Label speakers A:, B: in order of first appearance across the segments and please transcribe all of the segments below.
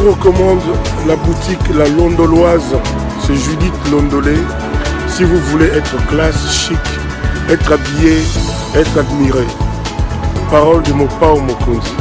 A: recommande la boutique La Londoloise. C'est Judith Londolé. Si vous voulez être classe, chic, être habillé, être admiré. Parole de Mopao Mokonzi.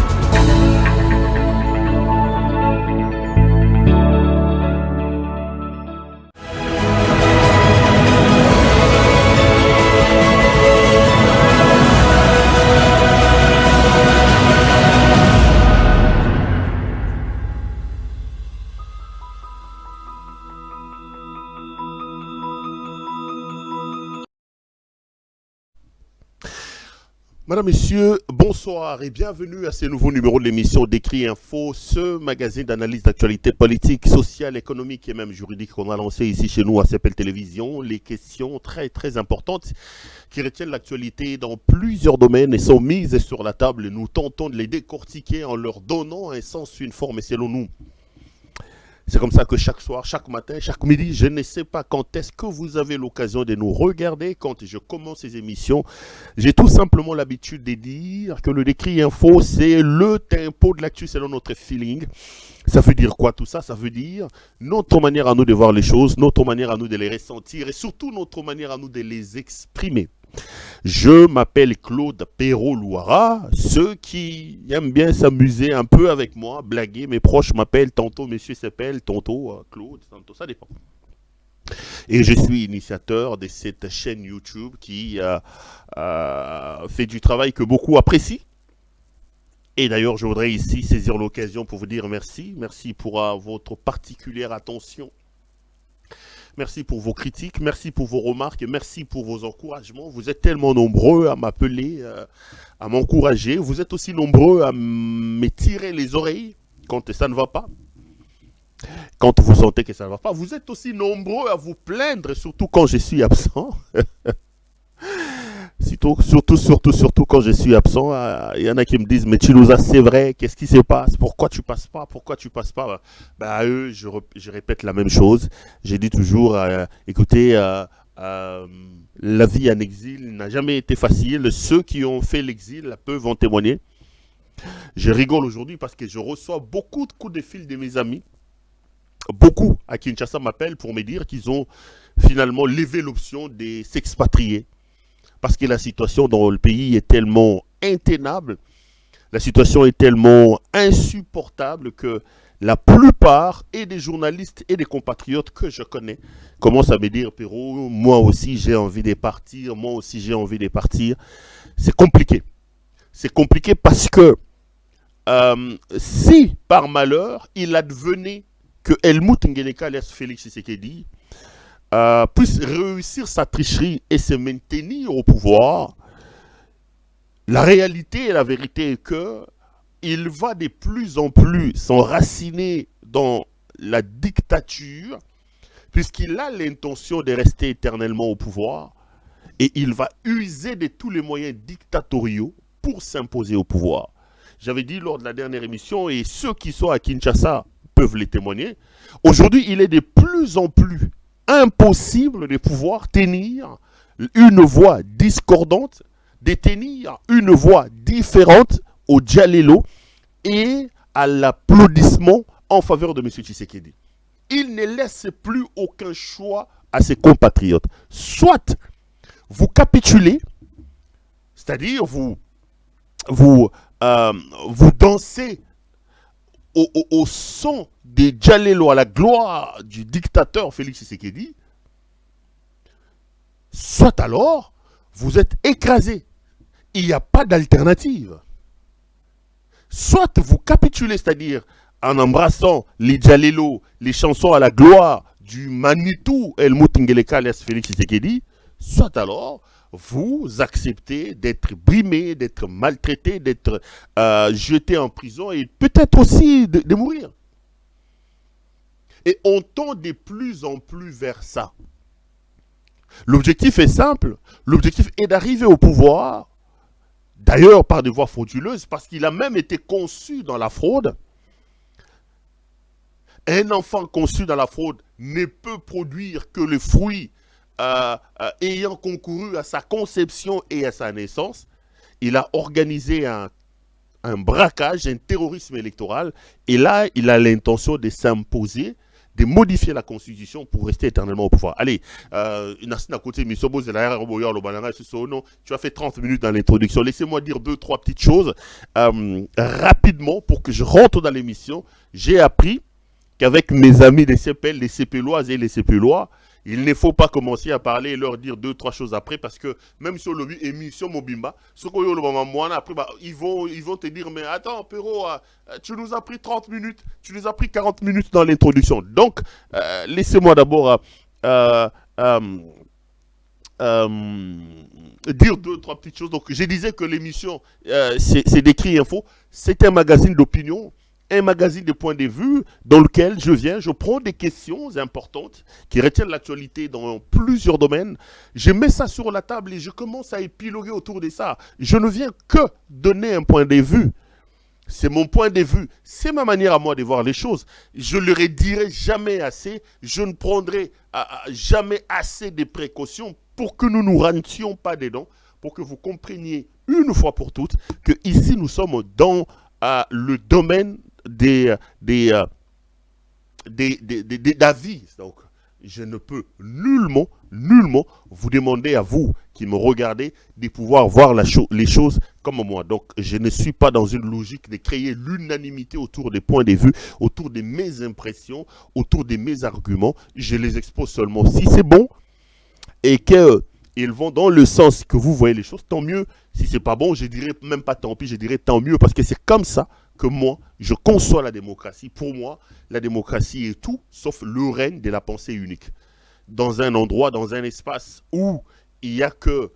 B: Madame, Messieurs, bonsoir et bienvenue à ce nouveau numéro de l'émission Décrit Info, ce magazine d'analyse d'actualité politique, sociale, économique et même juridique qu'on a lancé ici chez nous à CPL Télévision. Les questions très importantes qui retiennent l'actualité dans plusieurs domaines et sont mises sur la table. Nous tentons de les décortiquer en leur donnant un sens, une forme et selon nous. C'est comme ça que chaque soir, chaque matin, chaque midi, je ne sais pas quand est-ce que vous avez l'occasion de nous regarder. Quand je commence ces émissions, j'ai tout simplement l'habitude de dire que le Décrit Info, c'est le tempo de l'actu selon notre feeling. Ça veut dire quoi tout ça? Ça veut dire notre manière à nous de voir les choses, notre manière à nous de les ressentir et surtout notre manière à nous de les exprimer. Je m'appelle Claude Perrault-Louara. Ceux qui aiment bien s'amuser un peu avec moi, blaguer, mes proches m'appellent tantôt Monsieur s'appelle, tantôt Claude, tantôt ça dépend. Et je suis initiateur de cette chaîne YouTube qui fait du travail que beaucoup apprécient. Et d'ailleurs, je voudrais ici saisir l'occasion pour vous dire merci. Merci pour votre particulière attention. Merci pour vos critiques, merci pour vos remarques, merci pour vos encouragements. Vous êtes tellement nombreux à m'appeler, à m'encourager. Vous êtes aussi nombreux à me tirer les oreilles quand ça ne va pas. Quand vous sentez que ça ne va pas. Vous êtes aussi nombreux à vous plaindre, surtout quand je suis absent. Surtout quand je suis absent, il y en a qui me disent mais Chilouza, c'est vrai, qu'est-ce qui se passe? Pourquoi tu passes pas? À eux, je répète la même chose. J'ai dit toujours, écoutez, la vie en exil n'a jamais été facile. Ceux qui ont fait l'exil peuvent en témoigner. Je rigole aujourd'hui parce que je reçois beaucoup de coups de fil de mes amis. Beaucoup à Kinshasa m'appellent pour me dire qu'ils ont finalement levé l'option de s'expatrier. Parce que la situation dans le pays est tellement intenable, la situation est tellement insupportable que la plupart et des journalistes et des compatriotes que je connais commencent à me dire « Perrault, moi aussi j'ai envie de partir, moi aussi j'ai envie de partir ». C'est compliqué. C'est compliqué parce que si par malheur il advenait que Helmut Ngeleka alias Félix Tshisekedi puisse réussir sa tricherie et se maintenir au pouvoir, la réalité et la vérité est que il va de plus en plus s'enraciner dans la dictature, puisqu'il a l'intention de rester éternellement au pouvoir, et il va user de tous les moyens dictatoriaux pour s'imposer au pouvoir. J'avais dit lors de la dernière émission, et ceux qui sont à Kinshasa peuvent les témoigner, aujourd'hui il est de plus en plus impossible de pouvoir tenir une voix discordante, de tenir une voix différente au Djalelo et à l'applaudissement en faveur de M. Tshisekedi. Il ne laisse plus aucun choix à ses compatriotes. Soit vous capitulez, c'est-à-dire vous dansez au son des Djalelo, à la gloire du dictateur Félix Tshisekedi, soit alors vous êtes écrasé. Il n'y a pas d'alternative. Soit vous capitulez, c'est-à-dire en embrassant les Djalelo, les chansons à la gloire du Manitou Helmut Ngeleka alias Félix Tshisekedi, soit alors vous acceptez d'être brimé, d'être maltraité, d'être jeté en prison et peut-être aussi de mourir. Et on tend de plus en plus vers ça. L'objectif est simple. L'objectif est d'arriver au pouvoir, d'ailleurs par des voies frauduleuses, parce qu'il a même été conçu dans la fraude. Un enfant conçu dans la fraude ne peut produire que le fruit ayant concouru à sa conception et à sa naissance. Il a organisé un un braquage, un terrorisme électoral. Et là, il a l'intention de s'imposer, de modifier la constitution pour rester éternellement au pouvoir. Allez, tu as fait 30 minutes dans l'introduction. Laissez-moi dire 2-3 petites choses rapidement pour que je rentre dans l'émission. J'ai appris qu'avec mes amis des CPL, les CPLoises et les CPLois, il ne faut pas commencer à parler et leur dire 2-3 choses après parce que même sur l'émission Mobimba, après, ils vont te dire mais attends Perrault, tu nous as pris 30 minutes, tu nous as pris 40 minutes dans l'introduction. Donc, laissez-moi d'abord dire 2-3 petites choses. Donc, je disais que l'émission, c'est Décrit Info, c'est un magazine d'opinion, un magazine de points de vue dans lequel je prends des questions importantes qui retiennent l'actualité dans plusieurs domaines. Je mets ça sur la table et je commence à épiloguer autour de ça. Je ne viens que donner un point de vue. C'est mon point de vue. C'est ma manière à moi de voir les choses. Je ne le redirai jamais assez. Je ne prendrai jamais assez de précautions pour que nous ne nous rentions pas dedans, pour que vous compreniez une fois pour toutes que ici nous sommes dans le domaine d'avis. Donc, je ne peux nullement vous demander à vous qui me regardez de pouvoir voir les choses comme moi. Donc, je ne suis pas dans une logique de créer l'unanimité autour des points de vue, autour de mes impressions, autour de mes arguments. Je les expose seulement si c'est bon et qu'ils vont dans le sens que vous voyez les choses, tant mieux. Si c'est pas bon, je dirais même pas tant pis, je dirais tant mieux parce que c'est comme ça que moi, je conçois la démocratie. Pour moi, la démocratie est tout sauf le règne de la pensée unique. Dans un endroit, dans un espace où il n'y a qu'un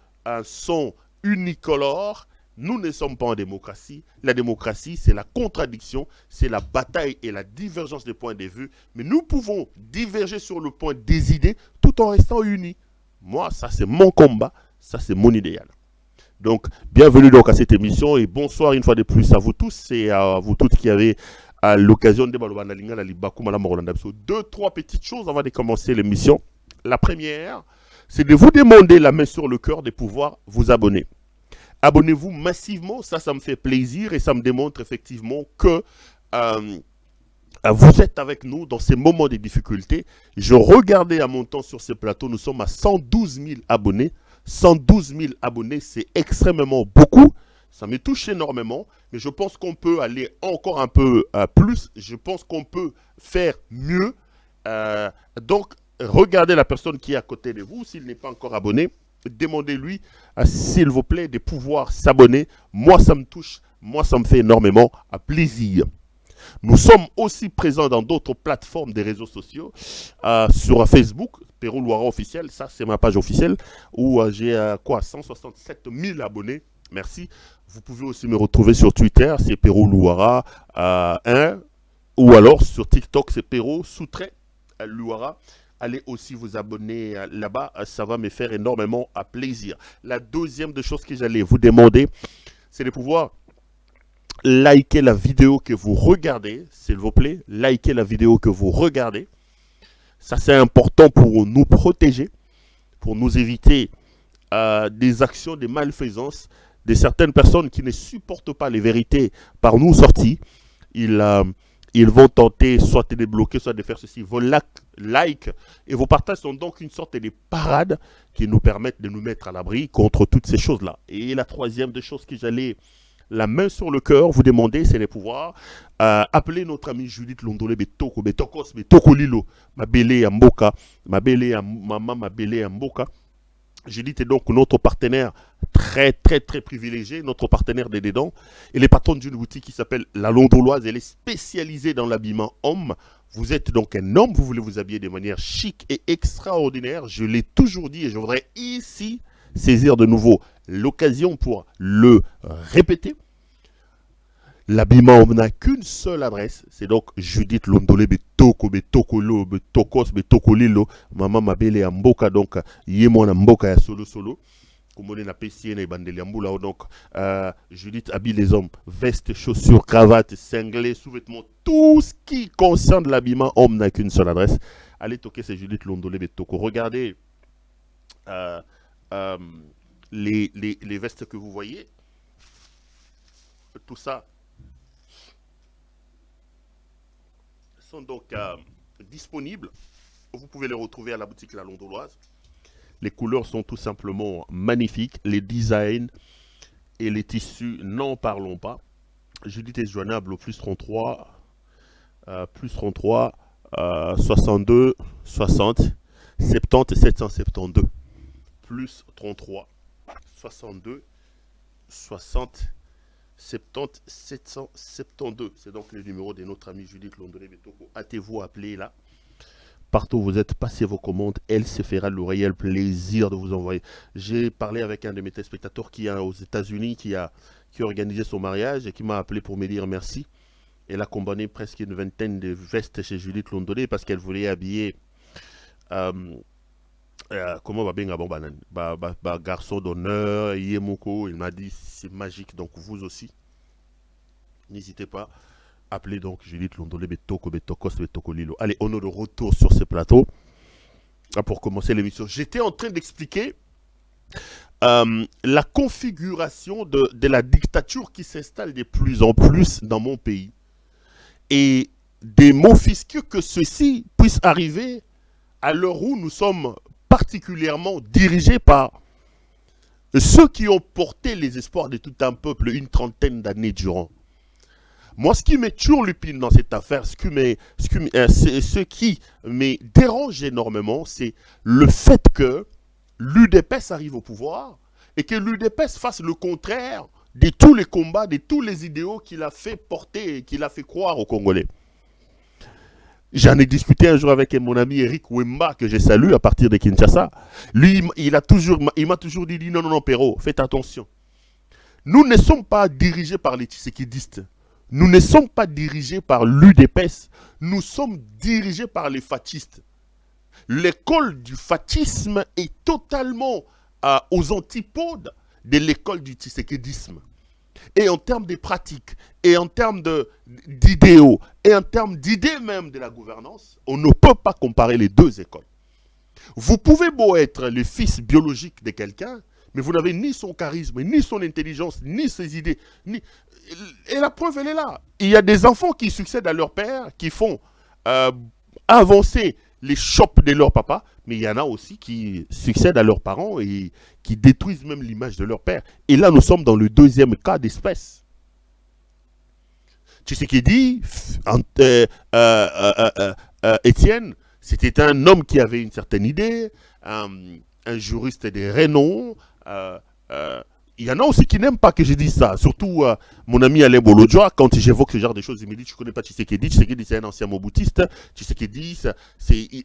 B: son unicolore, nous ne sommes pas en démocratie. La démocratie, c'est la contradiction, c'est la bataille et la divergence des points de vue. Mais nous pouvons diverger sur le point des idées tout en restant unis. Moi, ça c'est mon combat, ça c'est mon idéal. Donc, bienvenue donc à cette émission et bonsoir une fois de plus à vous tous et à vous toutes qui avez l'occasion de deux, trois petites choses avant de commencer l'émission. La première, c'est de vous demander la main sur le cœur de pouvoir vous abonner. Abonnez-vous massivement, ça me fait plaisir et ça me démontre effectivement que vous êtes avec nous dans ces moments de difficulté. Je regardais à mon temps sur ces plateaux, nous sommes à 112 000 abonnés. 112 000 abonnés, c'est extrêmement beaucoup. Ça me touche énormément, mais je pense qu'on peut aller encore un peu plus. Je pense qu'on peut faire mieux. Donc, regardez la personne qui est à côté de vous. S'il n'est pas encore abonné, demandez-lui, s'il vous plaît, de pouvoir s'abonner. Moi, ça me touche. Moi, ça me fait énormément plaisir. Nous sommes aussi présents dans d'autres plateformes des réseaux sociaux, sur Facebook, Perrault Louara officiel, ça c'est ma page officielle, où j'ai 167 000 abonnés, merci. Vous pouvez aussi me retrouver sur Twitter, c'est Perrault Louara 1, ou alors sur TikTok, c'est Perrault sous-trait Louara. Allez aussi vous abonner là-bas, ça va me faire énormément plaisir. La deuxième des choses que j'allais vous demander, c'est de pouvoir likez la vidéo que vous regardez, s'il vous plaît. Likez la vidéo que vous regardez. Ça, c'est important pour nous protéger, pour nous éviter des actions de malfaisance de certaines personnes qui ne supportent pas les vérités par nous sorties. Ils vont tenter soit de les bloquer, soit de faire ceci. Vos likes et vos partages sont donc une sorte de parade qui nous permettent de nous mettre à l'abri contre toutes ces choses-là. Et la troisième des choses que j'allais la main sur le cœur, vous demandez, c'est de pouvoir appeler notre amie Judith Londolé Betoko, Betokos, Betoko Lilo, Mabele Amboka, Mabele Maman, Mabele Amboka. Judith est donc notre partenaire très privilégié, notre partenaire des Dédans. Elle est patronne d'une boutique qui s'appelle La Londoloise. Elle est spécialisée dans l'habillement homme. Vous êtes donc un homme, vous voulez vous habiller de manière chic et extraordinaire. Je l'ai toujours dit et je voudrais ici saisir de nouveau l'occasion pour le répéter. L'habillement n'a qu'une seule adresse, c'est donc Judith Londolé Betoko, Betokolo, Betokos, Betokolilo, Maman Mabele Amboka, donc Yemon Amboka ya solo. Comme on est na PC et bandeli Amboula, donc Judith habille les hommes, veste, chaussures, cravates, cinglés, sous-vêtements, tout ce qui concerne l'habillement homme n'a qu'une seule adresse. Allez toquer, c'est Judith Londolé Betoko. Regardez les vestes que vous voyez, tout ça sont donc disponibles. Vous pouvez les retrouver à la boutique La Londoloise. Les couleurs sont tout simplement magnifiques. Les designs et les tissus, n'en parlons pas. Judith est joignable au plus 33, 62, 60, 70 772. Plus 33, 62, 60, 70 772. C'est donc le numéro de notre amie Judith Londolé-Betoko. Hâtez-vous à appeler là. Partout où vous êtes, passez vos commandes. Elle se fera le réel plaisir de vous envoyer. J'ai parlé avec un de mes téléspectateurs qui est aux États-Unis, qui a organisé son mariage et qui m'a appelé pour me dire merci. Elle a commandé presque une vingtaine de vestes chez Judith Londolé parce qu'elle voulait habiller comment va bien garçon d'honneur, Yemoko. Il m'a dit c'est magique, donc vous aussi. N'hésitez pas. Appelez donc Judith Londolé, Betoko, Betokos, Betoko Lilo. Allez, on est de retour sur ce plateau. Pour commencer l'émission, j'étais en train d'expliquer la configuration de la dictature qui s'installe de plus en plus dans mon pays. Et des mots fiscaux que ceci puisse arriver à l'heure où nous sommes particulièrement dirigés par ceux qui ont porté les espoirs de tout un peuple une trentaine d'années durant. Moi, ce qui me turlupine dans cette affaire, ce qui me dérange énormément, c'est le fait que l'UDPS arrive au pouvoir et que l'UDPS fasse le contraire de tous les combats, de tous les idéaux qu'il a fait porter et qu'il a fait croire aux Congolais. J'en ai discuté un jour avec mon ami Eric Wemba, que je salue à partir de Kinshasa. Lui, il m'a toujours dit, non, Perrault, faites attention. Nous ne sommes pas dirigés par les Tshisekidistes. Nous ne sommes pas dirigés par l'UDPS, nous sommes dirigés par les fascistes. L'école du fascisme est totalement aux antipodes de l'école du tshisekidisme. Et en termes de pratiques, et en termes d'idéaux, et en termes d'idées même de la gouvernance, on ne peut pas comparer les deux écoles. Vous pouvez beau être le fils biologique de quelqu'un, mais vous n'avez ni son charisme, ni son intelligence, ni ses idées. Et la preuve, elle est là. Il y a des enfants qui succèdent à leur père, qui font avancer les chopes de leur papa, mais il y en a aussi qui succèdent à leurs parents et qui détruisent même l'image de leur père. Et là, nous sommes dans le deuxième cas d'espèce. Tshisekedi, Étienne, c'était un homme qui avait une certaine idée, un juriste de renom. Il y en a aussi qui n'aiment pas que je dise ça. Surtout mon ami Alain Bolodjoa, quand j'évoque ce genre de choses, il me dit, tu ne connais pas Tshisekedi. Tshisekedi, c'est un ancien moboutiste. Tshisekedi,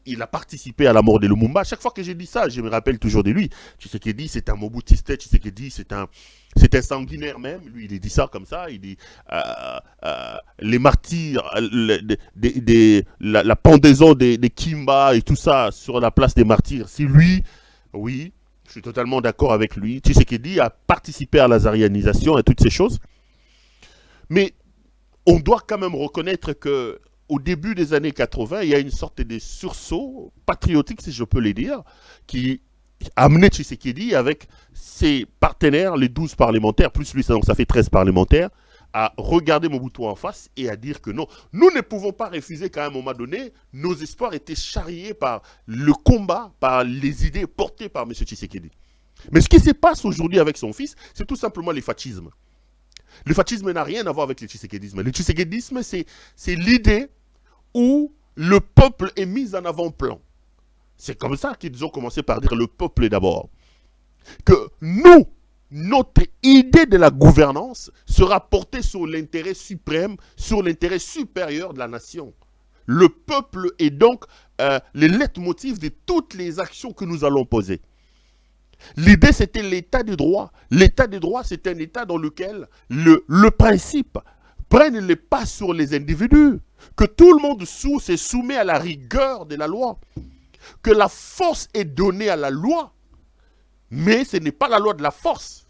B: il a participé à la mort de Lumumba. Chaque fois que je dis ça, je me rappelle toujours de lui. Tshisekedi, c'est un moboutiste. Tshisekedi, c'est un sanguinaire même. Lui, il dit ça comme ça. Il dit les martyrs, la pendaison des Kimba et tout ça sur la place des martyrs. C'est lui, oui. Je suis totalement d'accord avec lui. Tshisekedi a participé à la zarianisation et toutes ces choses. Mais on doit quand même reconnaître qu'au début des années 80, il y a une sorte de sursaut patriotique, si je peux le dire, qui a amené Tshisekedi avec ses partenaires, les 12 parlementaires, plus lui, donc ça fait 13 parlementaires, à regarder Mobutu en face et à dire que non, nous ne pouvons pas refuser qu'à un moment donné, nos espoirs étaient charriés par le combat, par les idées portées par M. Tshisekedi. Mais ce qui se passe aujourd'hui avec son fils, c'est tout simplement le fascisme. Le fascisme n'a rien à voir avec le tshisekedisme. Le tshisekedisme, c'est l'idée où le peuple est mis en avant-plan. C'est comme ça qu'ils ont commencé par dire le peuple d'abord. Que nous, notre idée de la gouvernance sera portée sur l'intérêt suprême, sur l'intérêt supérieur de la nation. Le peuple est donc le leitmotiv de toutes les actions que nous allons poser. L'idée, c'était l'état de droit. L'état de droit, c'est un état dans lequel le principe prenne les pas sur les individus, que tout le monde se soumet à la rigueur de la loi, que la force est donnée à la loi, mais ce n'est pas la loi de la force,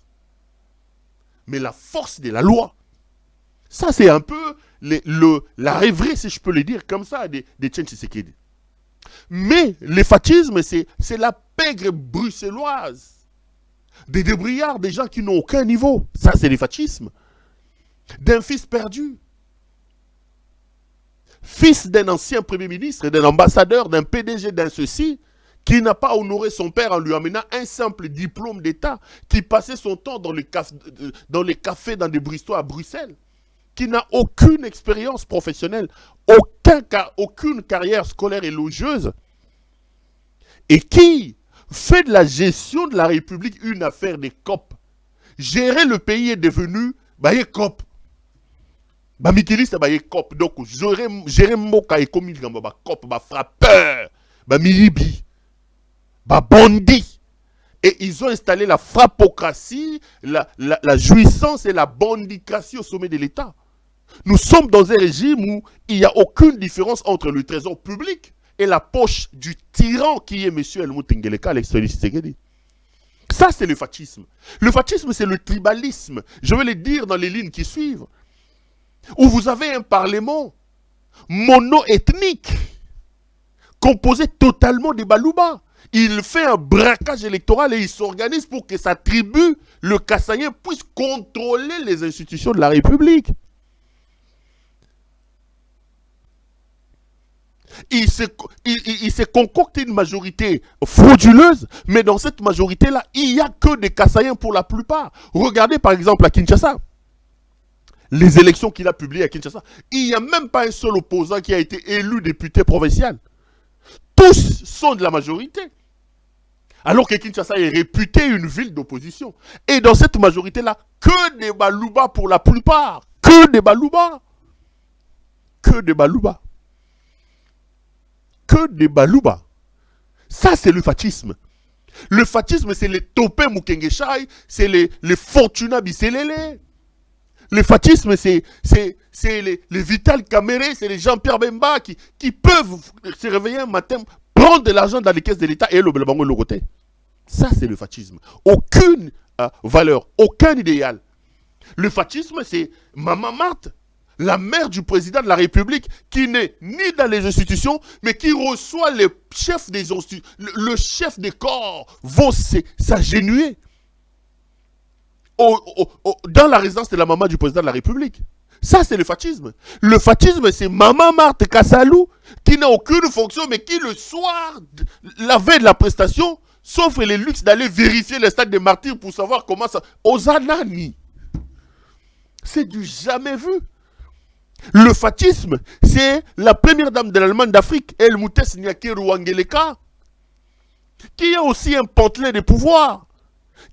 B: mais la force de la loi. Ça, c'est un peu la rêverie, si je peux le dire comme ça, de Etienne Tshisekedi. Mais le fascisme, c'est la pègre bruxelloise, des débrouillards, des gens qui n'ont aucun niveau. Ça, c'est le fascisme. D'un fils perdu. fils d'un ancien Premier ministre, d'un ambassadeur, d'un PDG, d'un ceci, qui n'a pas honoré son père en lui amenant un simple diplôme d'État, qui passait son temps dans les cafés, dans des bristolles à Bruxelles, qui n'a aucune expérience professionnelle, aucune carrière scolaire élogieuse, et qui fait de la gestion de la République une affaire des COP. Gérer le pays est devenu COP. Mikili, c'est COP. Donc, gérer Moka et comme il y a COP, frappeur, milibi, bandit. Et ils ont installé la frappocratie, la jouissance et la bandicratie au sommet de l'État. Nous sommes dans un régime où il n'y a aucune différence entre le trésor public et la poche du tyran qui est M. Helmut Ngeleka, l'ex-Félix Tshisekedi. Ça, c'est le fascisme. Le fascisme, c'est le tribalisme. Je vais le dire dans les lignes qui suivent. Où vous avez un parlement mono-ethnique, composé totalement des Balouba. Il fait un braquage électoral et il s'organise pour que sa tribu, le Kassaïen, puisse contrôler les institutions de la République. Il s'est concocté une majorité frauduleuse, mais dans cette majorité-là, il n'y a que des Kassaïens pour la plupart. Regardez par exemple à Kinshasa, les élections qu'il a publiées à Kinshasa. Il n'y a même pas un seul opposant qui a été élu député provincial. Tous sont de la majorité. Alors que Kinshasa est réputé une ville d'opposition. Et dans cette majorité-là, que des Balouba pour la plupart. Que des Balouba. Que des Balouba. Que des Balouba. Ça, c'est le fascisme. Le fascisme, c'est les Topé Mukengeshai, c'est les Fortuna Bisselele. Le fascisme, c'est les Vital Kamere, c'est les Jean-Pierre Bemba qui peuvent se réveiller un matin, prendre de l'argent dans les caisses de l'État et le Blabango le côté. Ça, c'est le fascisme. Aucune valeur, aucun idéal. Le fascisme, c'est Maman Marthe, la mère du président de la République, qui n'est ni dans les institutions, mais qui reçoit les chefs des institutions. Le chef des corps vont s'agenouiller dans la résidence de la maman du président de la République. Ça, c'est le fascisme. Le fascisme, c'est Maman Marthe Kassalou, qui n'a aucune fonction, mais qui le soir, la veille de la prestation, s'offre les luxes d'aller vérifier le stade des martyrs pour savoir comment ça... Ozanani. C'est du jamais vu. Le fascisme, c'est la première dame de l'Allemagne d'Afrique, Helmut Ngeleka, qui a aussi un pantelet de pouvoir,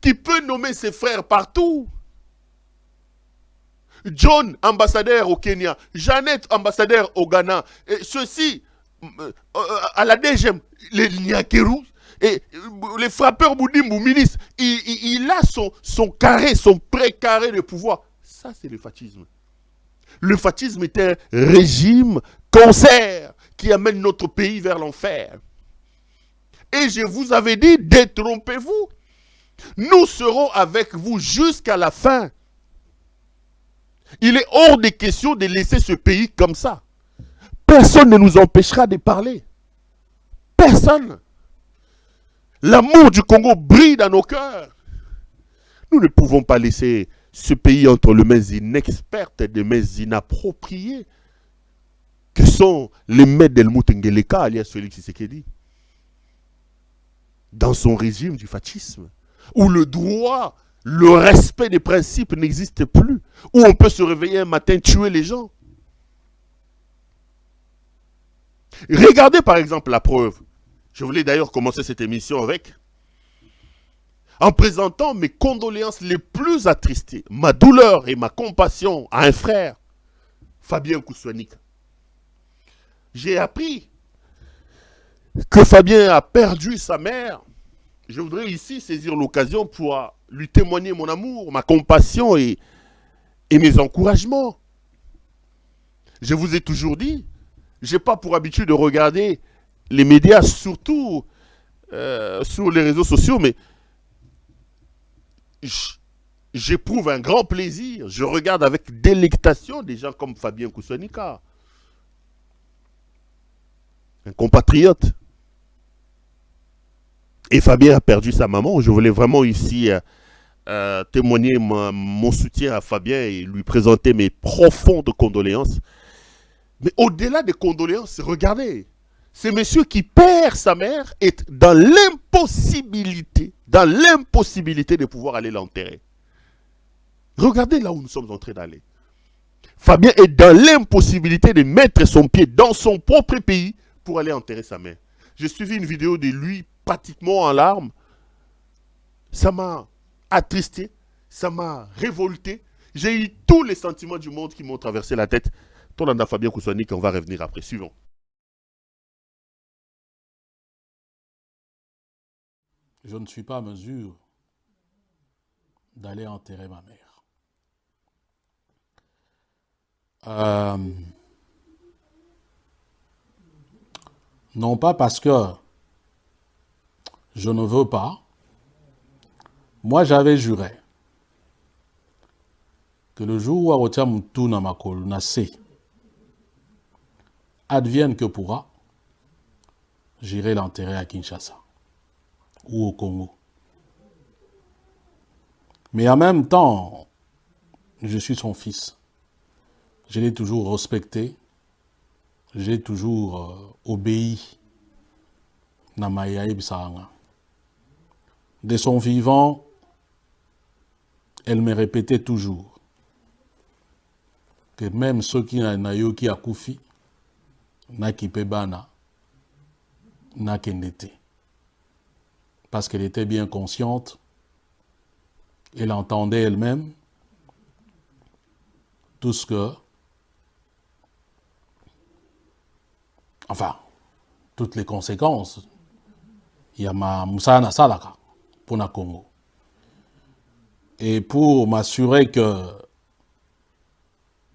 B: qui peut nommer ses frères partout. John, ambassadeur au Kenya, Jeannette, ambassadeur au Ghana, et ceux-ci, à la DGM, les Nyakeru, et les frappeurs Boudimbu, ministres, il a son carré, son précaré de pouvoir. Ça, c'est le fascisme. Le fascisme est un régime cancer qui amène notre pays vers l'enfer. Et je vous avais dit, détrompez-vous. Nous serons avec vous jusqu'à la fin. Il est hors des questions de laisser ce pays comme ça. Personne ne nous empêchera de parler. Personne. L'amour du Congo brille dans nos cœurs. Nous ne pouvons pas laisser ce pays entre les mains inexpertes et des mains inappropriées que sont les maîtres d'Helmut Ngeleka, alias Félix Tshisekedi, dans son régime du fascisme, où le droit, le respect des principes n'existe plus, où on peut se réveiller un matin, tuer les gens. Regardez par exemple la preuve. Je voulais d'ailleurs commencer cette émission avec, en présentant mes condoléances les plus attristées, ma douleur et ma compassion à un frère, Fabien Kousouanika. J'ai appris que Fabien a perdu sa mère. Je voudrais ici saisir l'occasion pour lui témoigner mon amour, ma compassion et mes encouragements. Je vous ai toujours dit, je n'ai pas pour habitude de regarder les médias, surtout sur les réseaux sociaux, mais j'éprouve un grand plaisir. Je regarde avec délectation des gens comme Fabien Kousouanika, un compatriote. Et Fabien a perdu sa maman. Je voulais vraiment ici témoigner mon soutien à Fabien et lui présenter mes profondes condoléances. Mais au-delà des condoléances, regardez, ce monsieur qui perd sa mère est dans l'impossibilité de pouvoir aller l'enterrer. Regardez là où nous sommes en train d'aller. Fabien est dans l'impossibilité de mettre son pied dans son propre pays pour aller enterrer sa mère. J'ai suivi une vidéo de lui pratiquement en larmes. Ça m'a attristé, ça m'a révolté. J'ai eu tous les sentiments du monde qui m'ont traversé la tête. Ton Fabien Koussanik, on va revenir après. Suivons.
C: Je ne suis pas à mesure d'aller enterrer ma mère. Non pas parce que je ne veux pas. Moi, j'avais juré que le jour où Arotia Moutouna Makol Nassé advienne que pourra, j'irai l'enterrer à Kinshasa ou au Congo. Mais en même temps, je suis son fils. Je l'ai toujours respecté. J'ai toujours obéi. De son vivant, elle me répétait toujours que même ceux qui n'ont qui a koufi, n'a qui pebana, n'a qu'endete. Parce qu'elle était bien consciente, elle entendait elle-même tout ce que, enfin, toutes les conséquences, il y a ma Moussana Salaka pour la Congo. Et pour m'assurer que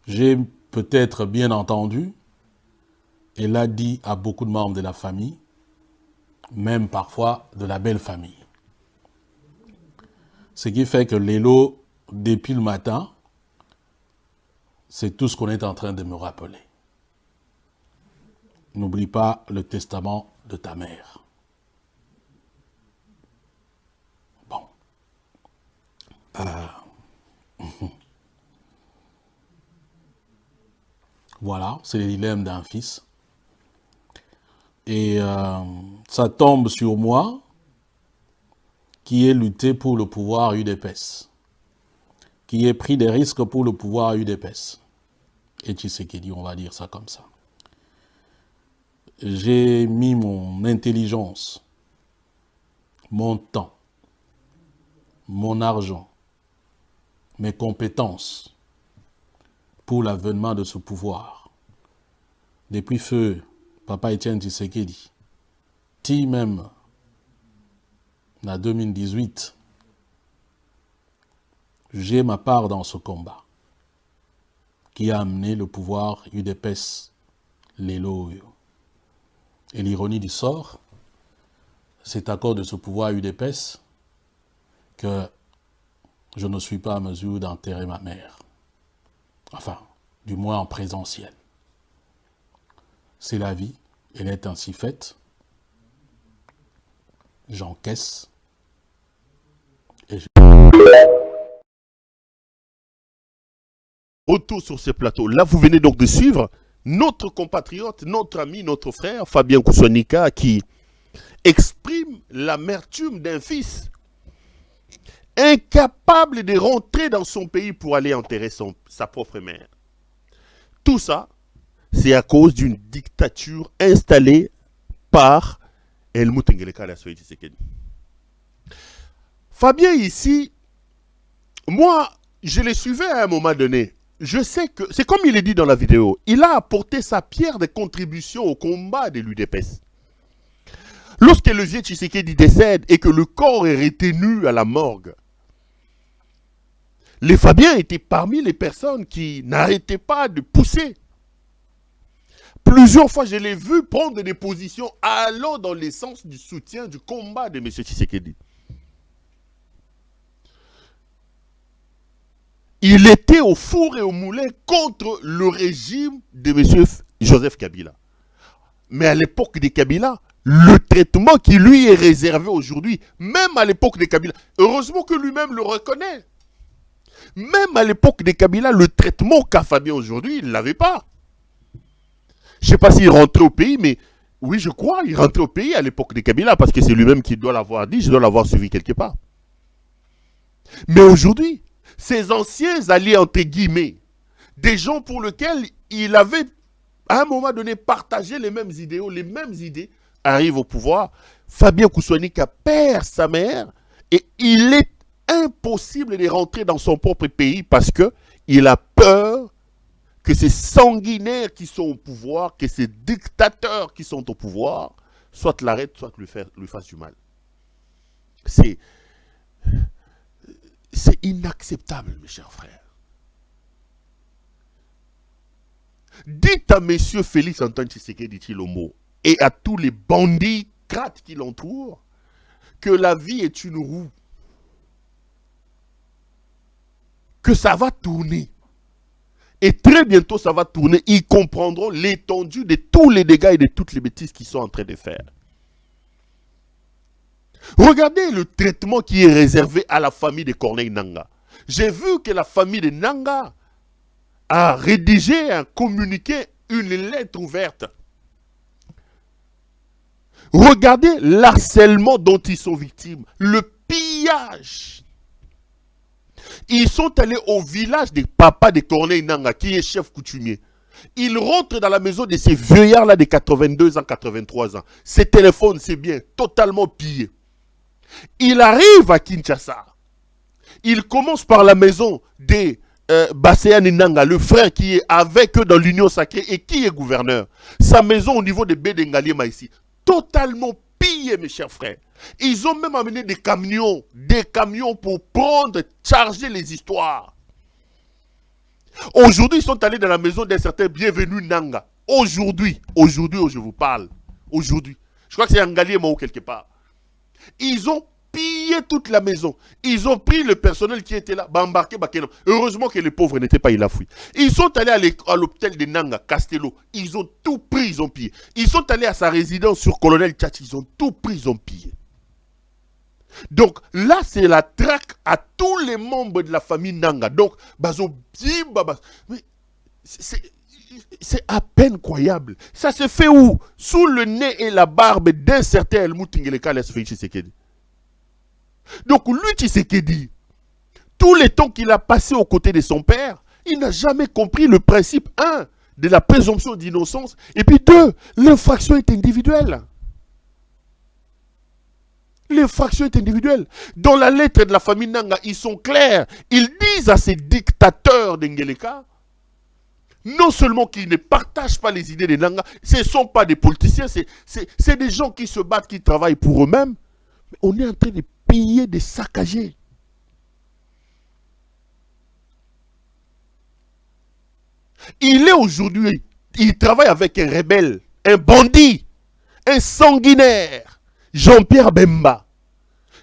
C: j'ai peut-être bien entendu, elle a dit à beaucoup de membres de la famille, même parfois de la belle famille. Ce qui fait que Lélo, depuis le matin, c'est tout ce qu'on est en train de me rappeler. N'oublie pas le testament de ta mère. Bon. Voilà, c'est le dilemme d'un fils. Et ça tombe sur moi, qui ai lutté pour le pouvoir UDPS, qui ai pris des risques pour le pouvoir UDPS. Et Tshisekedi, on va dire ça comme ça. J'ai mis mon intelligence, mon temps, mon argent, mes compétences pour l'avènement de ce pouvoir. Depuis feu Papa Etienne Tshisekedi, même en 2018, j'ai ma part dans ce combat qui a amené le pouvoir UDPS Lélo. Et l'ironie du sort, c'est à cause de ce pouvoir UDPS que je ne suis pas à mesure d'enterrer ma mère. Enfin, du moins en présentiel. C'est la vie, elle est ainsi faite. J'encaisse. Et je...
B: Retour sur ce plateau. Là, vous venez donc de suivre notre compatriote, notre ami, notre frère, Fabien Koussanika, qui exprime l'amertume d'un fils incapable de rentrer dans son pays pour aller enterrer sa propre mère. Tout ça, c'est à cause d'une dictature installée par Helmut Ngeleka Tshisekedi. Fabien ici, moi, je le suivais à un moment donné. Je sais que, c'est comme il est dit dans la vidéo, il a apporté sa pierre de contribution au combat de l'UDPS. Lorsque le vieux Tshisekedi décède et que le corps est retenu à la morgue, les Fabiens étaient parmi les personnes qui n'arrêtaient pas de pousser. Plusieurs fois, je l'ai vu prendre des positions allant dans le sens du soutien du combat de M. Tshisekedi. Il était au four et au moulin contre le régime de M. Joseph Kabila. Mais à l'époque de Kabila, le traitement qui lui est réservé aujourd'hui, même à l'époque de Kabila, heureusement que lui-même le reconnaît. Même à l'époque de Kabila, le traitement qu'a Fabien aujourd'hui, il ne l'avait pas. Je ne sais pas s'il rentrait au pays, mais oui, je crois, il rentrait au pays à l'époque de Kabila, parce que c'est lui-même qui doit l'avoir dit, je dois l'avoir suivi quelque part. Mais aujourd'hui, ces anciens alliés, entre guillemets, des gens pour lesquels il avait, à un moment donné, partagé les mêmes idéaux, les mêmes idées, arrivent au pouvoir. Fabien Koussouanika perd sa mère et il est impossible de rentrer dans son propre pays parce qu'il a peur que ces sanguinaires qui sont au pouvoir, que ces dictateurs qui sont au pouvoir, soit l'arrêtent, soit lui fassent du mal. C'est inacceptable, mes chers frères. Dites à M. Félix Antoine Tshisekedi Tshilombo et à tous les bandits crates qui l'entourent que la vie est une roue. Que ça va tourner. Et très bientôt, ça va tourner. Ils comprendront l'étendue de tous les dégâts et de toutes les bêtises qu'ils sont en train de faire. Regardez le traitement qui est réservé à la famille de Corneille Nangaa. J'ai vu que la famille de Nangaa a rédigé un communiqué, une lettre ouverte. Regardez l'harcèlement dont ils sont victimes, le pillage. Ils sont allés au village des papas de Corneille Nangaa, qui est chef coutumier. Ils rentrent dans la maison de ces vieillards-là de 82 ans, 83 ans. Ces téléphones, c'est bien, totalement pillés. Il arrive à Kinshasa. Il commence par la maison des Baséane Nangaa, le frère qui est avec eux dans l'Union Sacrée et qui est gouverneur. Sa maison au niveau de Bédengaliema ici, totalement pillée, mes chers frères. Ils ont même amené des camions pour prendre, charger les histoires. Aujourd'hui, ils sont allés dans la maison d'un certain Bienvenu Nangaa. Aujourd'hui où je vous parle, aujourd'hui, je crois que c'est Ngaliema ou quelque part. Ils ont pillé toute la maison. Ils ont pris le personnel qui était là, embarqué Bakenam. Heureusement que les pauvres n'étaient pas, il a fui. Ils sont allés à l'hôpital de Nangaa, Castello. Ils ont tout pris, ils ont pillé. Ils sont allés à sa résidence sur Colonel Tchatchi. Ils ont tout pris, ils ont pillé. Donc là, c'est la traque à tous les membres de la famille Nangaa. Donc, c'est à peine croyable. Ça se fait où? Sous le nez et la barbe d'un certain Helmut Ngeleka Félix Tshisekedi. Donc lui, Tshisekedi, tous les temps qu'il a passé aux côtés de son père, il n'a jamais compris le principe, 1, de la présomption d'innocence, et puis 2, l'infraction est individuelle. L'infraction est individuelle. Dans la lettre de la famille Nangaa, ils sont clairs. Ils disent à ces dictateurs d'Ngeleka, non seulement qu'ils ne partagent pas les idées de Nangaa, ce ne sont pas des politiciens, c'est des gens qui se battent, qui travaillent pour eux-mêmes, mais on est en train de payer, de saccager. Il est aujourd'hui, il travaille avec un rebelle, un bandit, un sanguinaire, Jean-Pierre Bemba.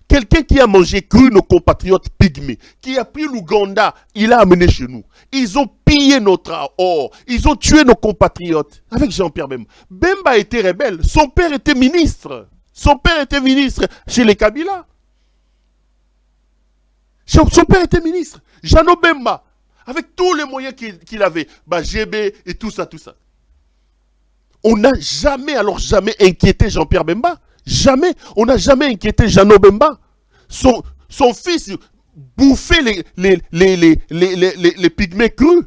B: Quelqu'un qui a mangé cru nos compatriotes pygmées, qui a pris l'Ouganda, il a amené chez nous. Ils ont pillé notre or, ils ont tué nos compatriotes avec Jean-Pierre Bemba. Bemba était rebelle, son père était ministre. Son père était ministre chez les Kabila. Son père était ministre. Jeannot Bemba, avec tous les moyens qu'il avait, GB et tout ça. On n'a jamais inquiété Jean-Pierre Bemba. Jamais. On n'a jamais inquiété Jeannot Bemba. Son fils bouffait les pygmées crus.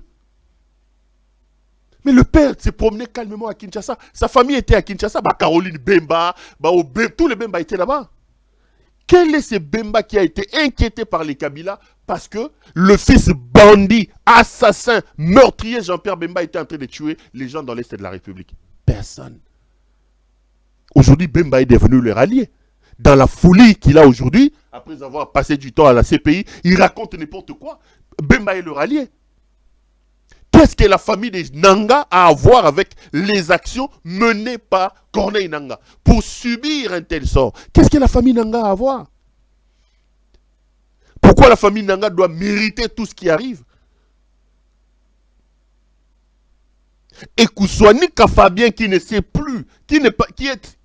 B: Mais le père s'est promené calmement à Kinshasa. Sa famille était à Kinshasa. Caroline Bemba, tous les Bemba étaient là-bas. Quel est ce Bemba qui a été inquiété par les Kabila parce que le fils bandit, assassin, meurtrier Jean-Pierre Bemba était en train de tuer les gens dans l'Est de la République? Personne. Aujourd'hui, Bemba est devenu leur allié. Dans la folie qu'il a aujourd'hui, après avoir passé du temps à la CPI, il raconte n'importe quoi. Bemba est leur allié. Qu'est-ce que la famille des Nangaa a à voir avec les actions menées par Corneille Nangaa pour subir un tel sort? Qu'est-ce que la famille Nangaa a à voir? Pourquoi la famille Nangaa doit mériter tout ce qui arrive? Et Koussouanika Fabien qui ne sait plus, qui est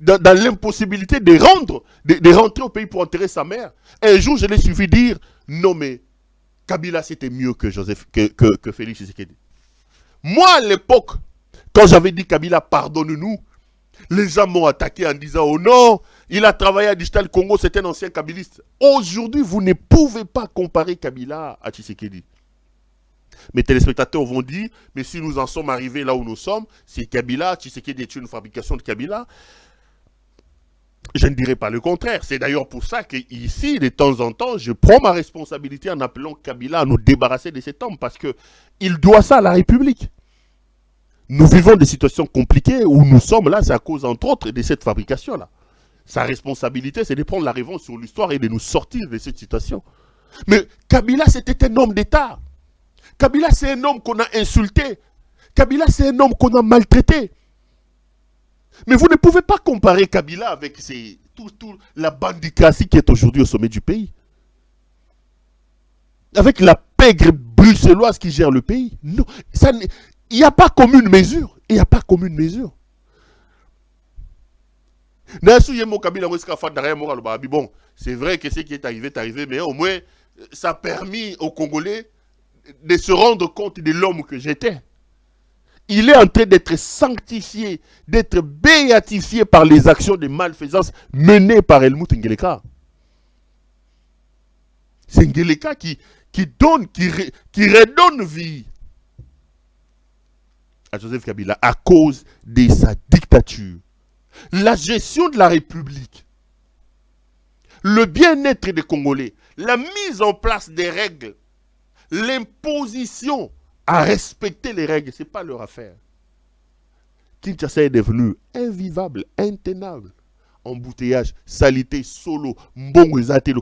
B: dans l'impossibilité de rentrer au pays pour enterrer sa mère. Un jour, je l'ai suivi dire, non mais Kabila c'était mieux que Félix Tshisekedi. Moi à l'époque, Quand j'avais dit Kabila, pardonne-nous, les gens m'ont attaqué en disant, oh non, il a travaillé à Digital Congo, c'est un ancien kabiliste. Aujourd'hui, vous ne pouvez pas comparer Kabila à Tshisekedi. Mes téléspectateurs vont dire, mais si nous en sommes arrivés là où nous sommes, c'est Kabila, Tshisekedi est une fabrication de Kabila. Je ne dirais pas le contraire. C'est d'ailleurs pour ça qu'ici, de temps en temps, je prends ma responsabilité en appelant Kabila à nous débarrasser de cet homme, parce qu'il doit ça à la République. Nous vivons des situations compliquées où nous sommes là, c'est à cause entre autres de cette fabrication-là. Sa responsabilité, c'est de prendre la revanche sur l'histoire et de nous sortir de cette situation. Mais Kabila, c'était un homme d'État. Kabila, c'est un homme qu'on a insulté. Kabila, c'est un homme qu'on a maltraité. Mais vous ne pouvez pas comparer Kabila avec toute la bandicratie qui est aujourd'hui au sommet du pays. Avec la pègre bruxelloise qui gère le pays. Non, il n'y a pas commune mesure. Il n'y a pas commune mesure. Bon, c'est vrai que ce qui est arrivé, mais au moins, ça a permis aux Congolais de se rendre compte de l'homme que j'étais. Il est en train d'être sanctifié, d'être béatifié par les actions de malfaisance menées par Helmut Ngeleka. C'est Ngeleka qui redonne vie à Joseph Kabila à cause de sa dictature. La gestion de la République, le bien-être des Congolais, la mise en place des règles, l'imposition à respecter les règles, ce n'est pas leur affaire. Kinshasa est devenu invivable, intenable. Embouteillage, salité, solo, mbongo ezatelo.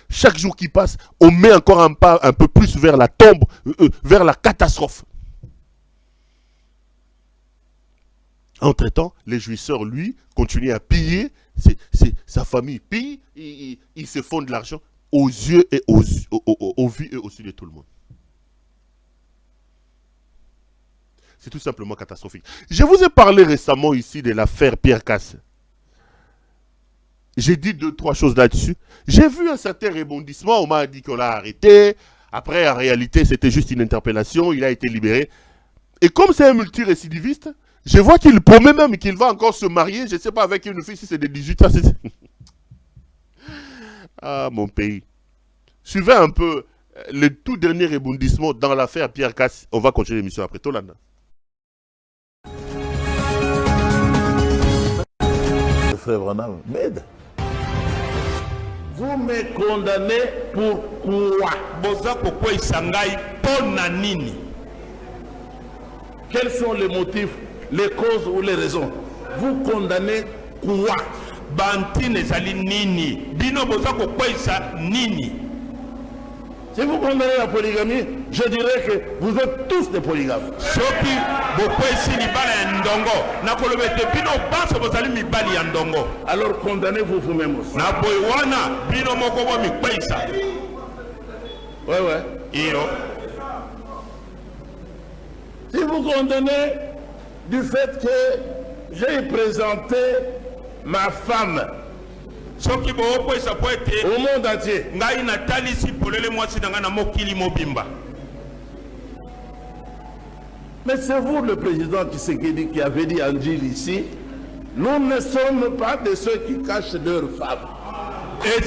B: Chaque jour qui passe, on met encore un pas un peu plus vers la tombe, vers la catastrophe. Entre-temps, les jouisseurs, lui, continuent à piller, sa famille pille, ils se font de l'argent aux yeux et aux vues et aux yeux de tout le monde. C'est tout simplement catastrophique. Je vous ai parlé récemment ici de l'affaire Pierre Casse. J'ai dit 2-3 choses là-dessus. J'ai vu un certain rebondissement, on m'a dit qu'on l'a arrêté. Après, en réalité, c'était juste une interpellation, il a été libéré. Et comme c'est un multirécidiviste, je vois qu'il promet même qu'il va encore se marier, je ne sais pas, avec une fille, si c'est de 18 ans. Ah, mon pays. Suivez un peu le tout dernier rebondissement dans l'affaire Pierre Casse. On va continuer l'émission après. Tolanda.
D: Frère Branham, m'aide. Vous me condamnez pourquoi? Quels sont les motifs, les causes ou les raisons? Vous condamnez quoi? Si vous condamnez la polygamie, je dirais que vous êtes tous des polygames. Alors condamnez-vous vous-même aussi. Ouais. Si vous condamnez du fait que j'ai présenté ma femme au monde entier, mais c'est vous le président Tshisekedi qui avait dit en Gilles ici, nous ne sommes pas de ceux qui cachent leurs femmes. Eh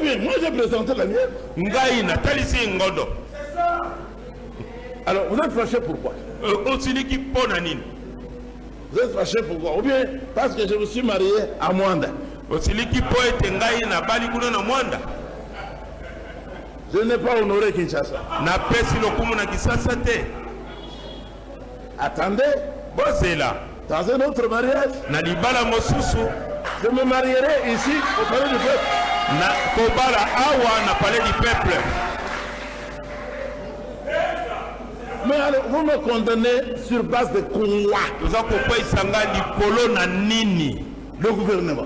D: bien, moi j'ai présenté la mienne. Alors, vous êtes fâché pourquoi? Vous êtes fâché pourquoi? Ou bien parce que je me suis marié à Mwanda. Je n'ai pas honoré Kinshasa. Attendez. Dans un autre mariage, je me marierai ici au palais du peuple. Mais alors, vous me condamnez sur base de quoi? Le gouvernement.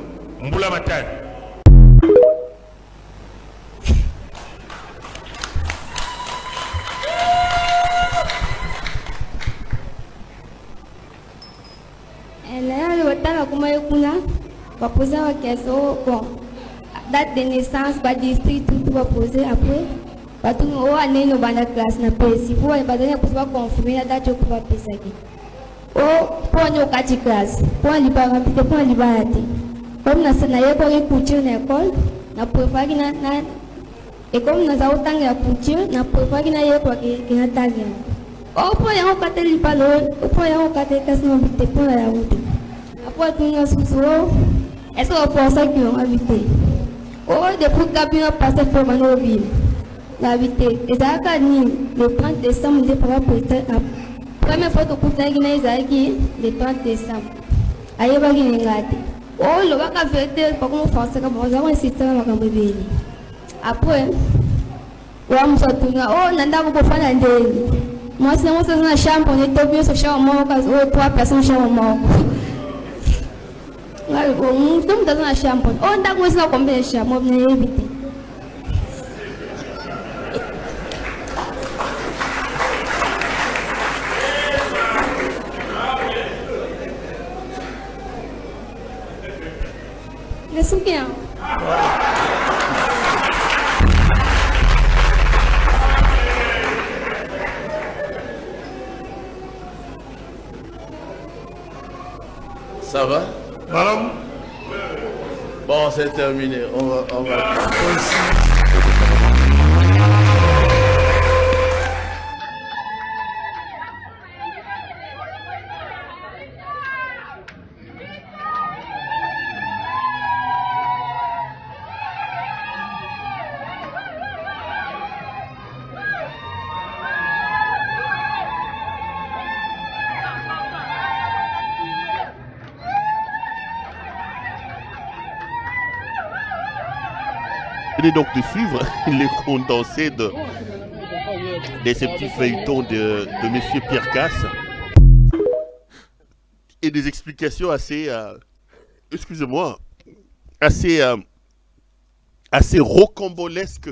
E: date de naissance, ba district tout va poser après. Ba tout o année no bana classe na pesi. Pour ba donner pour va confirmer la date ko va pesa ki. O pour no kati classe. Pour liba rapide pour liba ate. Comme na sana ye ko écouter na école, na préparer na et comme nous avons tant de couture, na préparer na ye ko ki na tagem. O pour ya ko kate liba lo, o pour ya ko kate kasno bite pour la route. Après tout nous sous est-ce qu'on pense qu'ils ont invité? Oh, depuis que nous passé pour nos villes, l'invité. Et ça a gagné le 30 décembre, de pouvoir prêter la première fois que nous avons gagné le 30 décembre. Aïe, va gagner gâté. Oh, le bac a fait pour qu'on fasse comme nous avons insisté à la bébé. Après, on a tourné. Oh, nanda vous pouvez faire un délit. Moi, c'est moi, c'est une chambre, on est tombé sur chambre, oh, 3 personnes chambre. Estamos dando uma champa. Onde está começando a comer champa? Isso que é.
D: Ça va?
A: Madame,
D: Bon, c'est terminé. On va.
B: Donc de suivre les condensés de ces petits feuilletons de M. Pierre Casse et des explications assez, excusez-moi, assez rocambolesques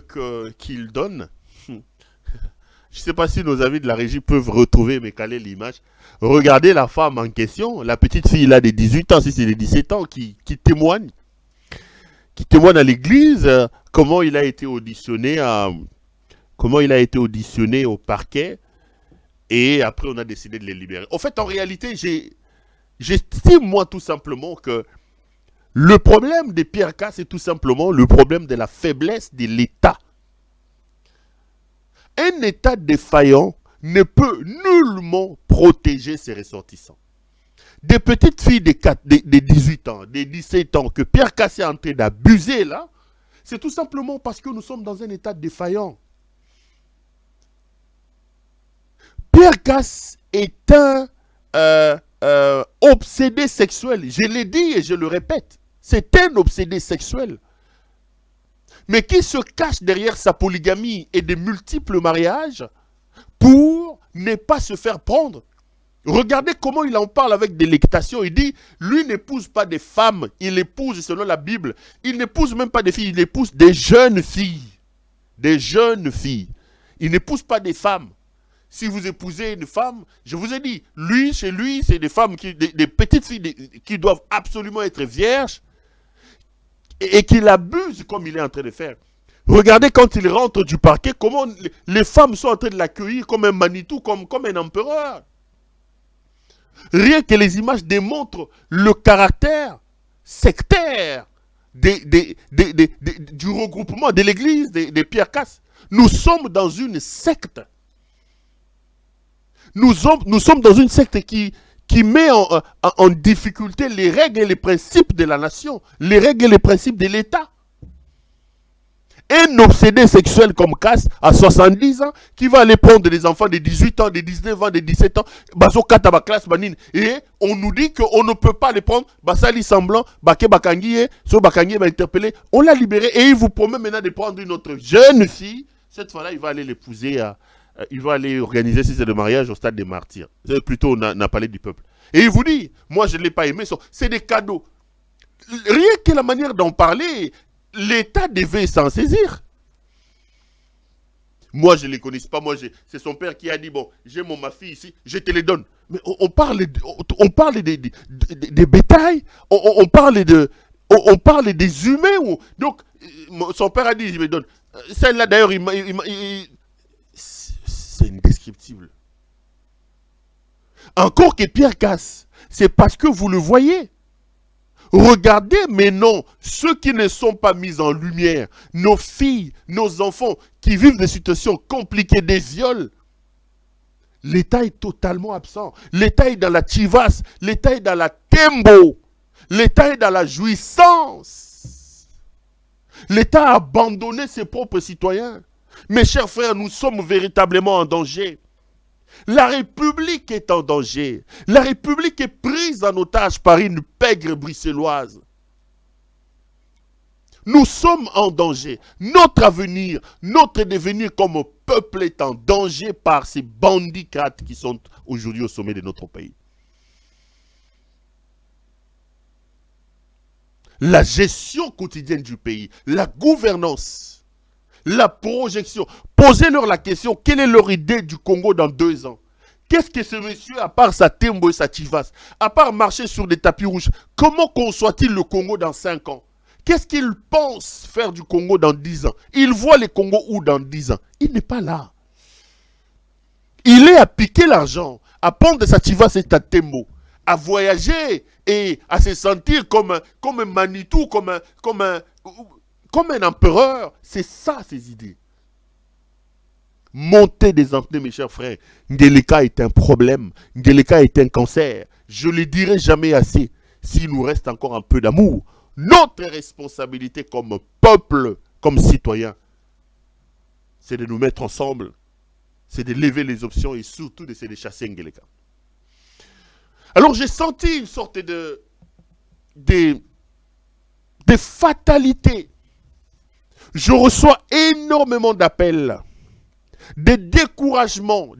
B: qu'il donne. Je ne sais pas si nos amis de la régie peuvent retrouver, mais caler l'image. Regardez la femme en question, la petite fille là de 18 ans, si c'est de 17 ans, qui témoigne à l'église. Comment il a été auditionné au parquet, et après on a décidé de les libérer. En fait, en réalité, j'estime moi tout simplement que le problème de Pierre Casse est tout simplement le problème de la faiblesse de l'État. Un État défaillant ne peut nullement protéger ses ressortissants. Des petites filles de 18 ans, de 17 ans que Pierre Casse est en train d'abuser là, c'est tout simplement parce que nous sommes dans un état défaillant. Pierre Casse est un obsédé sexuel. Je l'ai dit et je le répète. C'est un obsédé sexuel. Mais qui se cache derrière sa polygamie et des multiples mariages pour ne pas se faire prendre. Regardez comment il en parle avec délectation. Il dit, lui n'épouse pas des femmes, il épouse, selon la Bible, il n'épouse même pas des filles, il épouse des jeunes filles. Des jeunes filles. Il n'épouse pas des femmes. Si vous épousez une femme, je vous ai dit, lui, chez lui, c'est des femmes, des petites filles qui doivent absolument être vierges et qu'il abuse comme il est en train de faire. Regardez quand il rentre du parquet, comment les femmes sont en train de l'accueillir comme un Manitou, comme un empereur. Rien que les images démontrent le caractère sectaire du regroupement de l'église des Pierre Casse. Nous sommes dans une secte. Nous sommes dans une secte qui met en difficulté les règles et les principes de la nation, les règles et les principes de l'État. Un obsédé sexuel comme Casse, à 70 ans, qui va aller prendre des enfants de 18 ans, de 19 ans, de 17 ans, et on nous dit qu'on ne peut pas les prendre, Basali semblant, Baké Bakangi, so Bakangi va interpeller, on l'a libéré et il vous promet maintenant de prendre une autre jeune fille. Cette fois-là, il va aller l'épouser, il va aller organiser si c'est le mariage au stade des martyrs. C'est plutôt n'a palais du peuple. Et il vous dit, moi je ne l'ai pas aimé, c'est des cadeaux. Rien que la manière d'en parler, l'État devait s'en saisir. Moi, je ne les connais pas. Moi, c'est son père qui a dit, bon, j'ai ma fille ici, je te les donne. Mais on parle des bétails, on parle de... On parle des humains. Donc, son père a dit, il me donne. Celle-là, d'ailleurs, c'est indescriptible. Encore que Pierre casse, c'est parce que vous le voyez. Regardez, mais non, ceux qui ne sont pas mis en lumière, nos filles, nos enfants, qui vivent des situations compliquées, des viols, l'État est totalement absent. L'État est dans la chivasse, l'État est dans la tembo, l'État est dans la jouissance. L'État a abandonné ses propres citoyens. Mes chers frères, nous sommes véritablement en danger. La République est en danger. La République est prise en otage par une pègre bruxelloise. Nous sommes en danger. Notre avenir, notre devenir comme peuple est en danger par ces bandits crates qui sont aujourd'hui au sommet de notre pays. La gestion quotidienne du pays, la gouvernance, la projection. Posez-leur la question, quelle est leur idée du Congo dans 2 ans? Qu'est-ce que ce monsieur, à part sa tembo et sa chivasse, à part marcher sur des tapis rouges, comment conçoit-il le Congo dans 5 ans? Qu'est-ce qu'il pense faire du Congo dans 10 ans? Il voit le Congo où dans 10 ans? Il n'est pas là. Il est à piquer l'argent, à prendre de sa chivasse et sa tembo, à voyager et à se sentir comme un Manitou, comme un empereur. C'est ça, ses idées. Montez des antennes, mes chers frères. Ngeleka est un problème. Ngeleka est un cancer. Je ne le dirai jamais assez. S'il nous reste encore un peu d'amour, notre responsabilité comme peuple, comme citoyen, c'est de nous mettre ensemble, c'est de lever les options et surtout d'essayer de chasser Ngeleka. Alors j'ai senti une sorte de fatalité. Je reçois énormément d'appels, de découragements,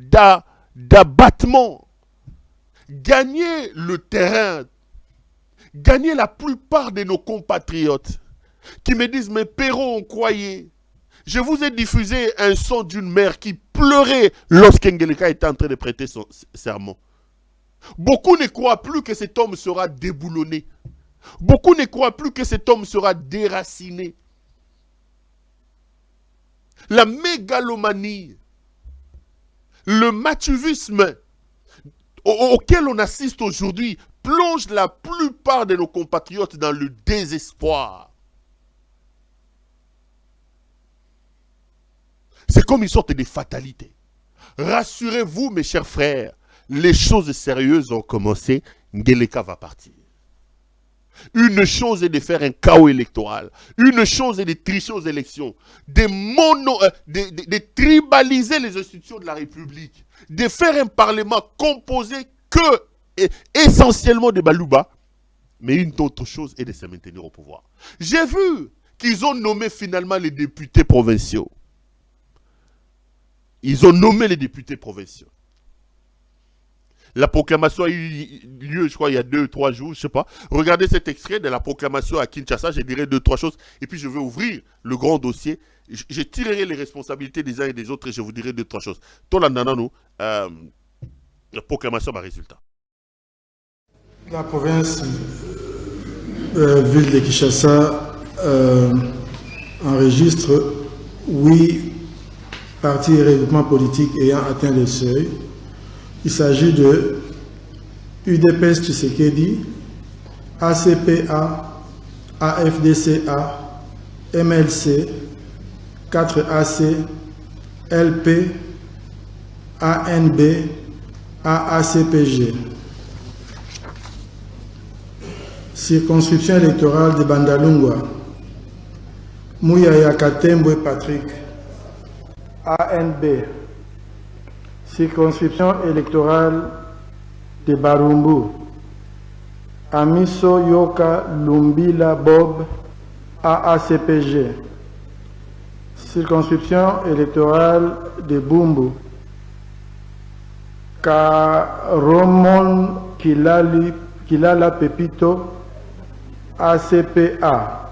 B: d'abattements. Gagner le terrain, gagner la plupart de nos compatriotes qui me disent, mais Perrault, on croyait. Je vous ai diffusé un son d'une mère qui pleurait lorsqu'Ngeleka était en train de prêter son serment. Beaucoup ne croient plus que cet homme sera déboulonné. Beaucoup ne croient plus que cet homme sera déraciné. La mégalomanie, le machiavélisme auquel on assiste aujourd'hui plonge la plupart de nos compatriotes dans le désespoir. C'est comme une sorte de fatalité. Rassurez-vous, mes chers frères, les choses sérieuses ont commencé. Ngeleka va partir. Une chose est de faire un chaos électoral. Une chose est de tricher aux élections. De tribaliser les institutions de la République. De faire un parlement composé essentiellement de Balouba. Mais une autre chose est de se maintenir au pouvoir. J'ai vu qu'ils ont nommé finalement les députés provinciaux. Ils ont nommé les députés provinciaux. La proclamation a eu lieu, je crois, il y a 2-3 jours, je ne sais pas. Regardez cet extrait de la proclamation à Kinshasa, je dirai 2-3 choses, et puis je vais ouvrir le grand dossier. Je tirerai les responsabilités des uns et des autres, et je vous dirai 2-3 choses. Tolandana, la proclamation va résultat.
F: La province, ville de Kinshasa, enregistre 8 partis et regroupements politiques ayant atteint le seuil. Il s'agit de UDPS Tshisekedi, ACPA, AFDCA, MLC, 4AC, LP, ANB, AACPG. Circonscription électorale de Bandalungwa, Mouyaya Katembwe Patrick, ANB. Circonscription électorale de Barumbu, Amiso Yoka Lumbila Bob, AACPG. Circonscription électorale de Bumbu, Karomon Kilala Pepito, ACPA.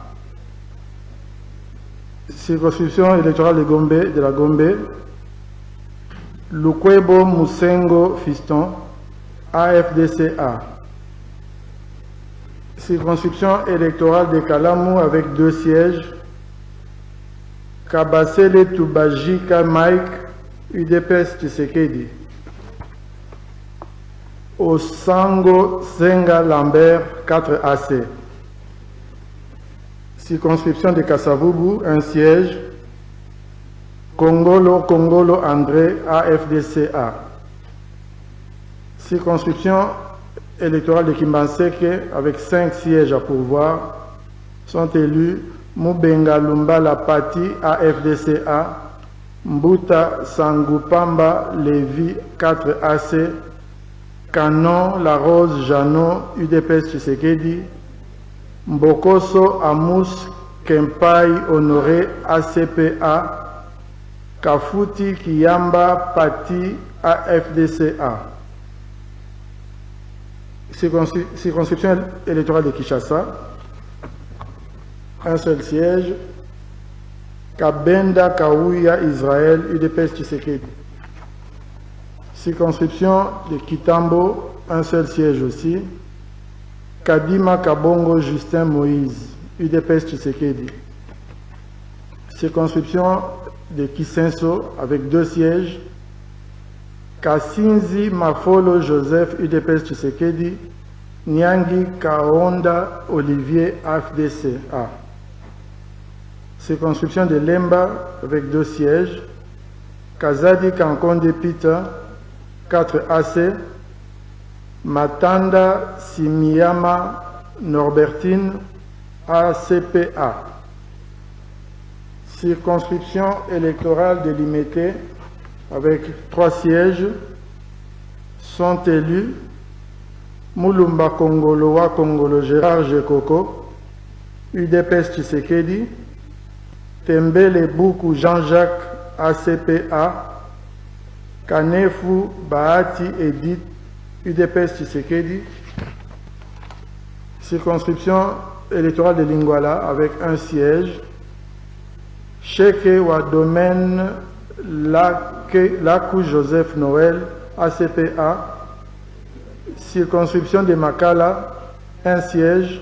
F: Circonscription électorale de Gombe, de la Gombe, Lukwebo Musengo Fiston, AFDCA. Circonscription électorale de Kalamou avec 2 sièges. Kabasele Tubajika Mike, UDPS Tshisekedi. Osango Senga Lambert, 4 AC. Circonscription de Kassavubu, 1 siège. Kongolo André, AFDCA. Circonscription électorale de Kimbanseke avec 5 sièges à pourvoir. Sont élus Mubenga Lumbala Pati, AFDCA. Mbuta Sangupamba Lévi, 4 AC. Canon La Rose Jano, UDPS Tshisekedi. Mbokoso Amous Kempai Honoré, ACPA. Kafuti Kiyamba Pati, AFDCA. Circonscription électorale de Kinshasa. Un seul siège. Kabenda Kawuya Israël, UDPS Tshisekedi. Circonscription de Kitambo, un seul siège aussi. Kadima Kabongo Justin Moïse, UDPS Tshisekedi. Circonscription de Kisenso avec 2 sièges. Kasinzi Mafolo Joseph, UDPS Tshisekedi. Nyangi Kaonda Olivier, AFDCA. Circonscription de Lemba avec 2 sièges. Kazadi Kankonde Peter, 4 AC. Matanda Simiyama Norbertine, ACPA. Circonscription électorale de Limete avec 3 sièges. Sont élus Moulumba Kongoloa Kongolo Gérard Jekoko, UDPS Tshisekedi. Tembele Boukou Jean-Jacques, ACPA. Kanefu Bahati Edith, UDPS Tshisekedi. Circonscription électorale de Lingwala avec 1 siège. Cheke Wadomen Lakou Joseph Noël, ACPA. Circonscription de Makala, 1 siège.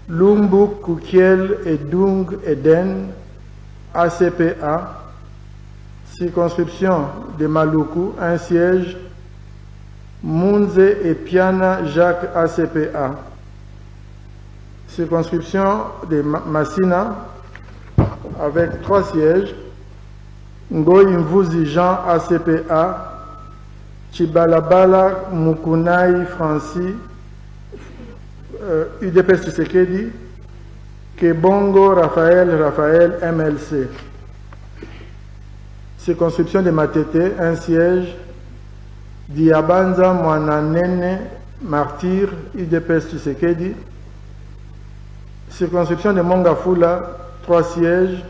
F: Lumbu Kukiel Edung Eden, ACPA. Circonscription de Maluku, 1 siège. Munze et Piana Jacques, ACPA. Circonscription de Massina avec 3 sièges. Ngoy Mvuzi Jean, ACPA. Chibalabala Mukunai Francis, UDPS Tshisekedi. Kebongo Raphaël, MLC. Circonscription de Matete, 1 siège. Diabanza Mwananene Martyr, UDPS Tshisekedi. Circonscription de Mongafula, 3 sièges.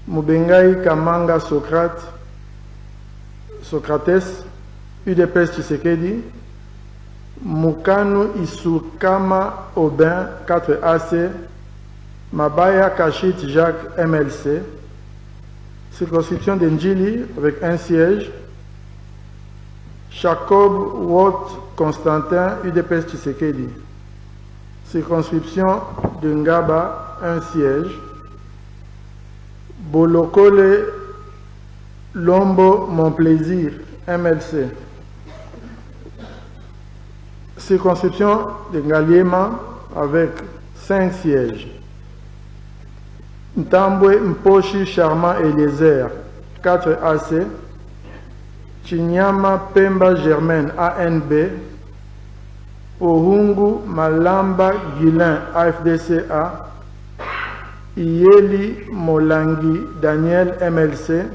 F: Mubengai Kamanga Socrates, UDPS Tshisekedi. Mukanu Isukama Aubin, 4 AC. Mabaya Kachit Jacques, MLC. Circonscription de Ndjili avec 1 siège. Jacob Watt Constantin, UDPS Tshisekedi. Circonscription de Ngaba, 1 siège. Bolokole Lombo Mon Plaisir, MLC. Circonscription de Ngaliema avec 5 sièges. Ntambwe Mposhi Charmant Eliezer, 4 AC. Chinyama Pemba Germaine, ANB. Ohungu Malamba Guilin, AFDCA. Iyeli Molangi Daniel, MLC.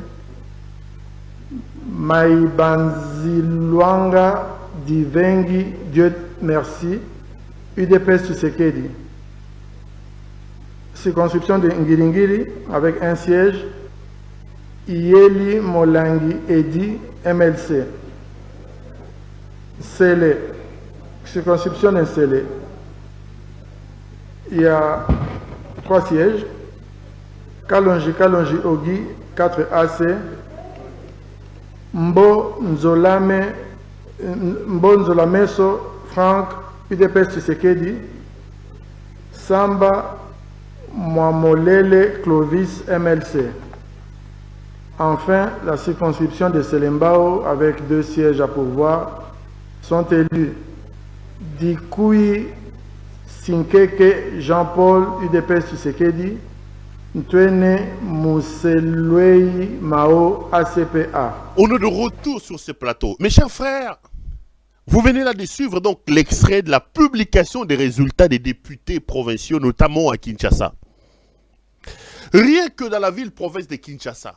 F: Maïbanziluanga Divengi Dieu merci, UDPS Tshisekedi. Circonscription de Ngiringiri avec 1 siège. Iyeli Molangi Edi, MLC. Sele, circonscription de Sele. Il y a 3 sièges. Kalonji Ogi, 4 AC. Mbo Nzolameso Franck, UDPS Tshisekedi. Samba Mwamolele Clovis MLC. Enfin, la circonscription de Selembao, avec 2 sièges à pourvoir, sont élus Dikoui Sinkeke Jean-Paul UDPS Tshisekedi, Ntwene Mousselouei Mao ACPA.
B: On est de retour sur ce plateau. Mes chers frères, vous venez là de suivre donc l'extrait de la publication des résultats des députés provinciaux, notamment à Kinshasa. Rien que dans la ville-province de Kinshasa,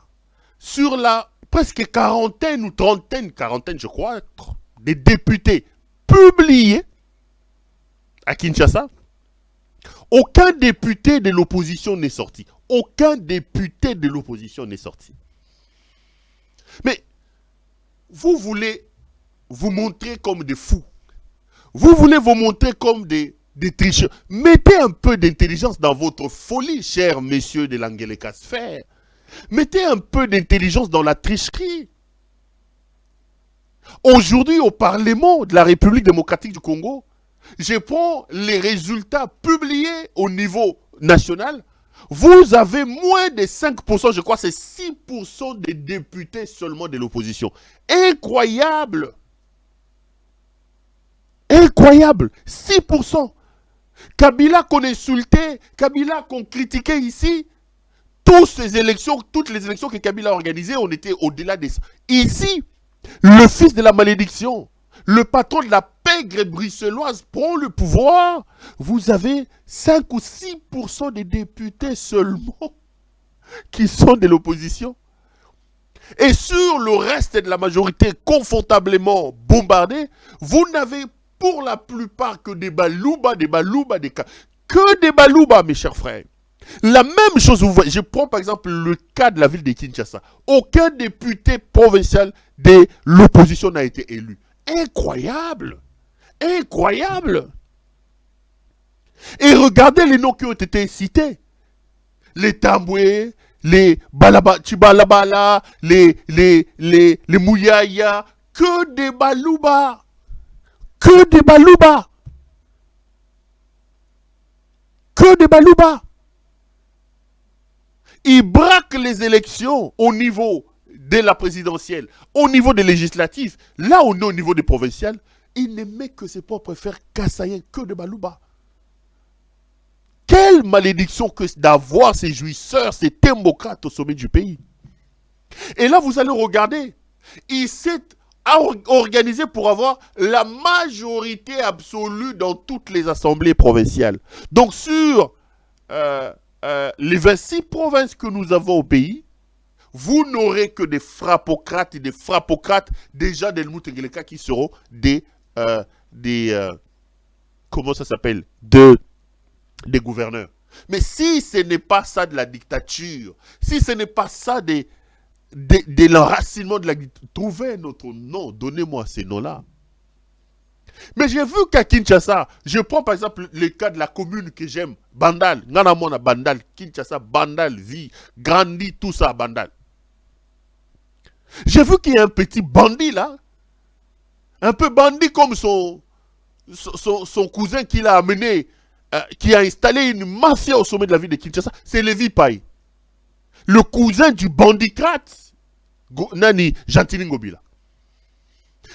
B: sur la presque quarantaine je crois, des députés publiés à Kinshasa, aucun député de l'opposition n'est sorti. Aucun député de l'opposition n'est sorti. Mais vous voulez vous montrer comme des fous. Vous voulez vous montrer comme des tricheurs. Mettez un peu d'intelligence dans votre folie, chers messieurs de l'Angelika Sphère. Mettez un peu d'intelligence dans la tricherie. Aujourd'hui, au Parlement de la République démocratique du Congo, je prends les résultats publiés au niveau national. Vous avez moins de 5%, je crois que c'est 6% des députés seulement de l'opposition. Incroyable! Incroyable! 6%! Kabila qu'on insultait, Kabila qu'on critiquait ici, toutes les élections que Kabila a organisées, on était au-delà de ça. Ici, le fils de la malédiction, le patron de la pègre bruxelloise prend le pouvoir. Vous avez 5 ou 6% des députés seulement qui sont de l'opposition. Et sur le reste de la majorité confortablement bombardée, vous n'avez pour la plupart que des balouba, que des balouba, mes chers frères. La même chose, je prends par exemple le cas de la ville de Kinshasa. Aucun député provincial de l'opposition n'a été élu. Incroyable! Incroyable! Et regardez les noms qui ont été cités. Les Tamboué, les Chibalabala, les Mouyaya, que des balouba! Que des balouba! Que des balouba! Ils braquent les élections au niveau de la présidentielle, au niveau des législatives. Là, on est au niveau des provinciales. Il ne met que ses propres frères kassaïens, que de balouba. Quelle malédiction que d'avoir ces jouisseurs, ces démocrates au sommet du pays. Et là, vous allez regarder. Il s'est organisé pour avoir la majorité absolue dans toutes les assemblées provinciales. Donc, sur les 26 provinces que nous avons au pays, vous n'aurez que des frappocrates et des frappocrates déjà des Moutengeleka qui seront comment ça s'appelle, des gouverneurs. Mais si ce n'est pas ça de la dictature, si ce n'est pas ça de l'enracinement de la dictature, trouvez notre nom, donnez-moi ces noms-là. Mais j'ai vu qu'à Kinshasa, je prends par exemple le cas de la commune que j'aime, Bandal, Nganamona Bandal, Kinshasa, Bandal, vie, grandi, tout ça à Bandal. J'ai vu qu'il y a un petit bandit là, un peu bandit comme son cousin qu'il a amené, qui a installé une mafia au sommet de la ville de Kinshasa, c'est Lévi Paye. Le cousin du bandicrate, Nani, Gentini Ngobila.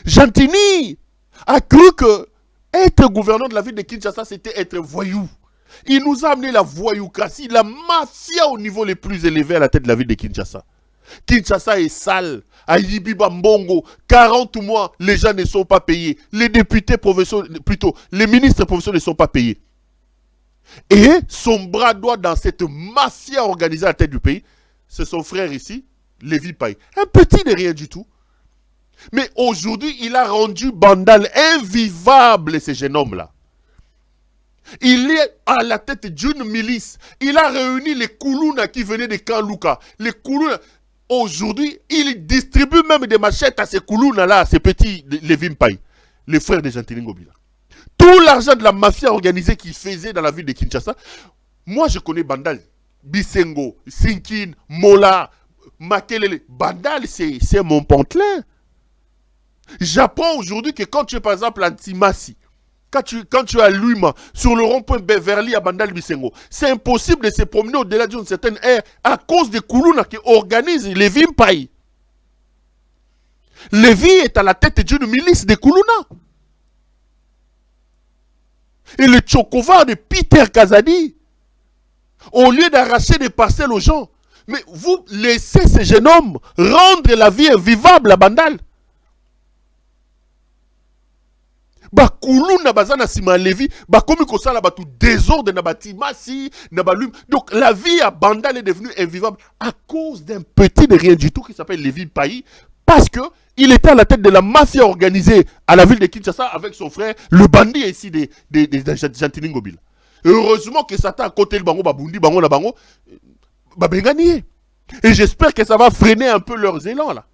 B: Gentini a cru que être gouverneur de la ville de Kinshasa, c'était être voyou. Il nous a amené la voyoucratie, la mafia au niveau les plus élevé à la tête de la ville de Kinshasa. Kinshasa est sale. À Yibiba Mbongo, 40 mois, les gens ne sont pas payés. Les députés provinciaux, plutôt, les ministres provinciaux ne sont pas payés. Et son bras droit dans cette mafia organisée à la tête du pays, c'est son frère ici, Lévi Paye. Un petit de rien du tout. Mais aujourd'hui, il a rendu Bandal invivable, ce jeune homme-là. Il est à la tête d'une milice. Il a réuni les Koulouna qui venaient de Kanlouka. Les Koulouna. Aujourd'hui, il distribue même des machettes à ces Koulouna-là, à ces petits Lévi Paye, les frères de Gentini Ngobila. Tout l'argent de la mafia organisée qu'il faisait dans la ville de Kinshasa. Moi, je connais Bandal. Bisengo, Sinkin, Mola, Makelele. Bandal, c'est mon pantelin. J'apprends aujourd'hui que quand tu es par exemple à Timasi, Quand tu allumes sur le rond-point Beverly à Bandal Bisengo, c'est impossible de se promener au-delà d'une certaine aire à cause des Koulouna qui organisent les Vimpaï. Lévi est à la tête d'une milice des Koulouna. Et le Tchokovar de Peter Kazadi, au lieu d'arracher des parcelles aux gens, mais vous laissez ces jeunes hommes rendre la vie invivable à Bandal. Bakulu na bazana sima Lévi, bakomi kosala batu désordre na batimasi, na balum. Donc la vie à Bandal est devenue invivable à cause d'un petit de rien du tout qui s'appelle Lévi Payi, parce que il était à la tête de la mafia organisée à la ville de Kinshasa avec son frère, le bandit ici des Jantiningobila. Heureusement que Satan à côté le bango babundi bango na bango babengani. Et j'espère que ça va freiner un peu leurs élans là.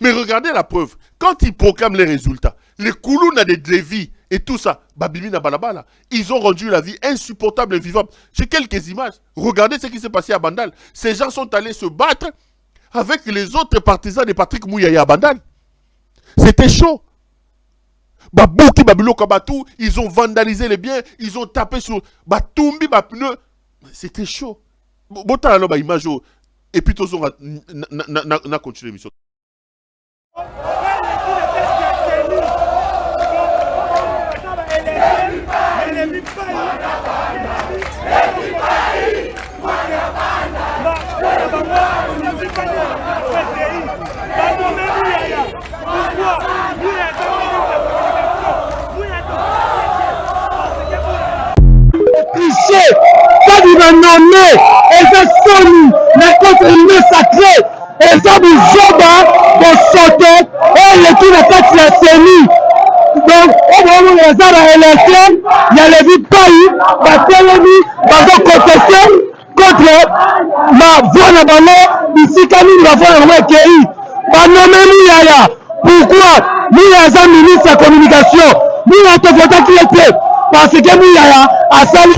B: Mais regardez la preuve. Quand ils proclament les résultats, les Koulouna de Lévi et tout ça, Babimi na Balabala, ils ont rendu la vie insupportable, invivable. J'ai quelques images. Regardez ce qui s'est passé à Bandal. Ces gens sont allés se battre avec les autres partisans de Patrick Mouyaya à Bandal. C'était chaud. Babouki, Babilo Kabatou, ils ont vandalisé les biens, ils ont tapé sur Batumbi, Bapneu. C'était chaud. Bota alors image. Et puis tous on a continué l'émission.
G: Cliché, ça dit va nommer, et ça sonne, la contre une sacrée, et ça vous joba, vous sautez, et le tout n'est pas de la série. Donc, au moment où les gens à l'élection, il y a les vies pays, la télévision, va contester contre ma voix de ballon, ici, quand nous avons un recueilli, va nommer Mouyaya. Pourquoi Mouyaya est ministre de la communication? Mouyaya est voté qui était, parce que Mouyaya a sali.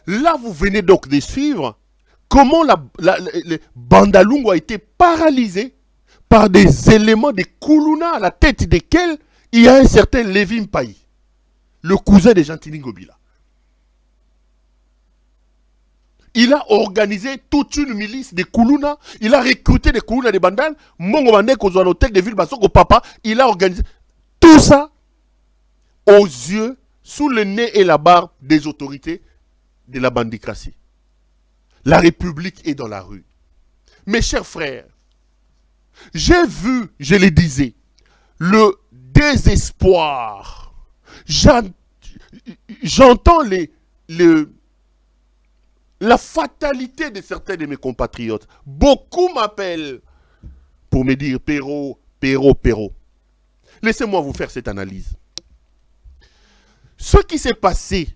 B: Là, vous venez donc de suivre comment le Bandalungu a été paralysé par des éléments de Koulouna à la tête desquels il y a un certain Lévi Mpayi, le cousin de Jantiningobila. Il a organisé toute une milice de Koulouna, il a recruté des Koulouna de Bandal, Mongo Bande Kozouan Hôtel de Ville Basoko Papa, il a organisé tout ça aux yeux, sous le nez et la barbe des autorités de la bandicratie. La République est dans la rue. Mes chers frères, j'ai vu, je le disais, le désespoir. J'entends la fatalité de certains de mes compatriotes. Beaucoup m'appellent pour me dire Perrault, Perrault, Perrault. Laissez-moi vous faire cette analyse. Ce qui s'est passé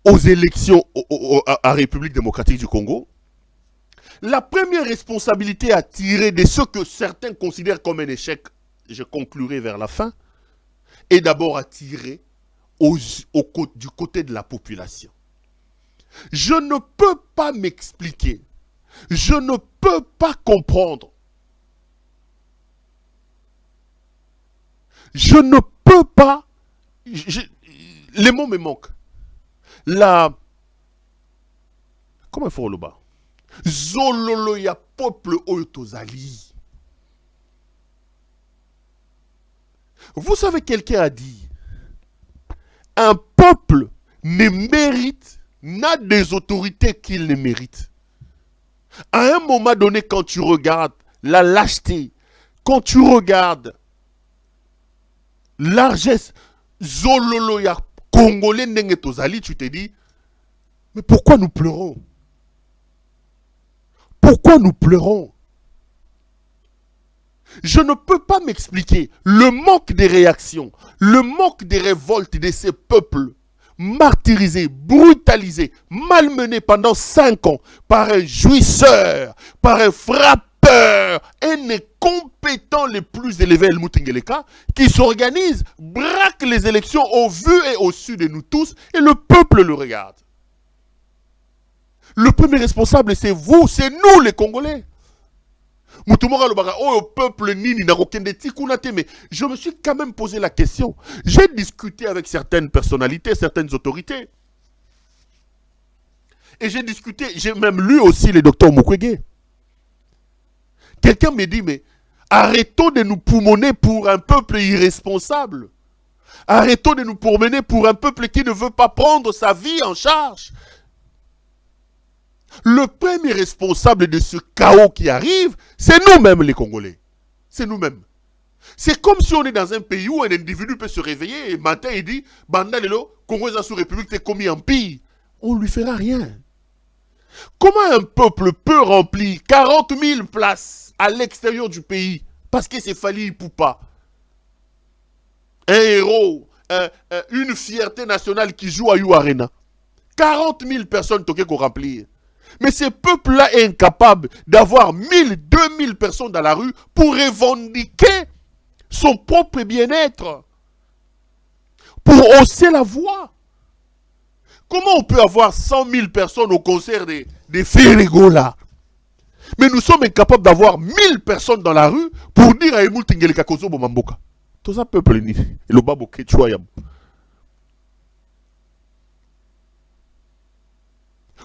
B: aux élections à République démocratique du Congo, la première responsabilité à tirer de ce que certains considèrent comme un échec, je conclurai vers la fin, est d'abord à tirer du côté de la population. Je ne peux pas m'expliquer, je ne peux pas comprendre, je ne peux pas, les mots me manquent. Comment il faut le bas? Zololo ya peuple oyotozali. Vous savez, quelqu'un a dit, un peuple ne mérite, n'a des autorités qu'il ne mérite. À un moment donné, quand tu regardes la lâcheté, quand tu regardes largesse, Zololo ya Congolais n'enge tozali, tu te dis, mais pourquoi nous pleurons? Pourquoi nous pleurons? Je ne peux pas m'expliquer le manque des réactions, le manque des révoltes de ces peuples martyrisés, brutalisés, malmenés pendant 5 ans par un jouisseur, par un frappeur, un incompétent les plus élevés, El Moutingeleka, qui s'organise, braque les élections au vu et au su de nous tous, et le peuple le regarde. Le premier responsable, c'est vous, c'est nous les Congolais. Mais je me suis quand même posé la question. J'ai discuté avec certaines personnalités, certaines autorités. Et j'ai même lu aussi le docteur Mukwege. Quelqu'un me dit, mais arrêtons de nous poumonner pour un peuple irresponsable. Arrêtons de nous poumonner pour un peuple qui ne veut pas prendre sa vie en charge. Le premier responsable de ce chaos qui arrive, c'est nous-mêmes les Congolais. C'est nous-mêmes. C'est comme si on est dans un pays où un individu peut se réveiller et matin il dit « Banda lelo, Congo est sous République, t'es commis en pire ». On ne lui fera rien. Comment un peuple peut remplir 40 000 places à l'extérieur du pays parce que c'est Fali Ipupa, un héros, une fierté nationale qui joue à You Arena. 40 000 personnes toquées qu'on remplir. Mais ce peuple-là est incapable d'avoir 1000, 2000 personnes dans la rue pour revendiquer son propre bien-être, pour hausser la voix. Comment on peut avoir 100 000 personnes au concert des Ferrego là? Mais nous sommes incapables d'avoir 1000 personnes dans la rue pour dire à Emul Tingeleka Kozo Bomamboka. Tout ça peuple ni le babo Ketchouayam.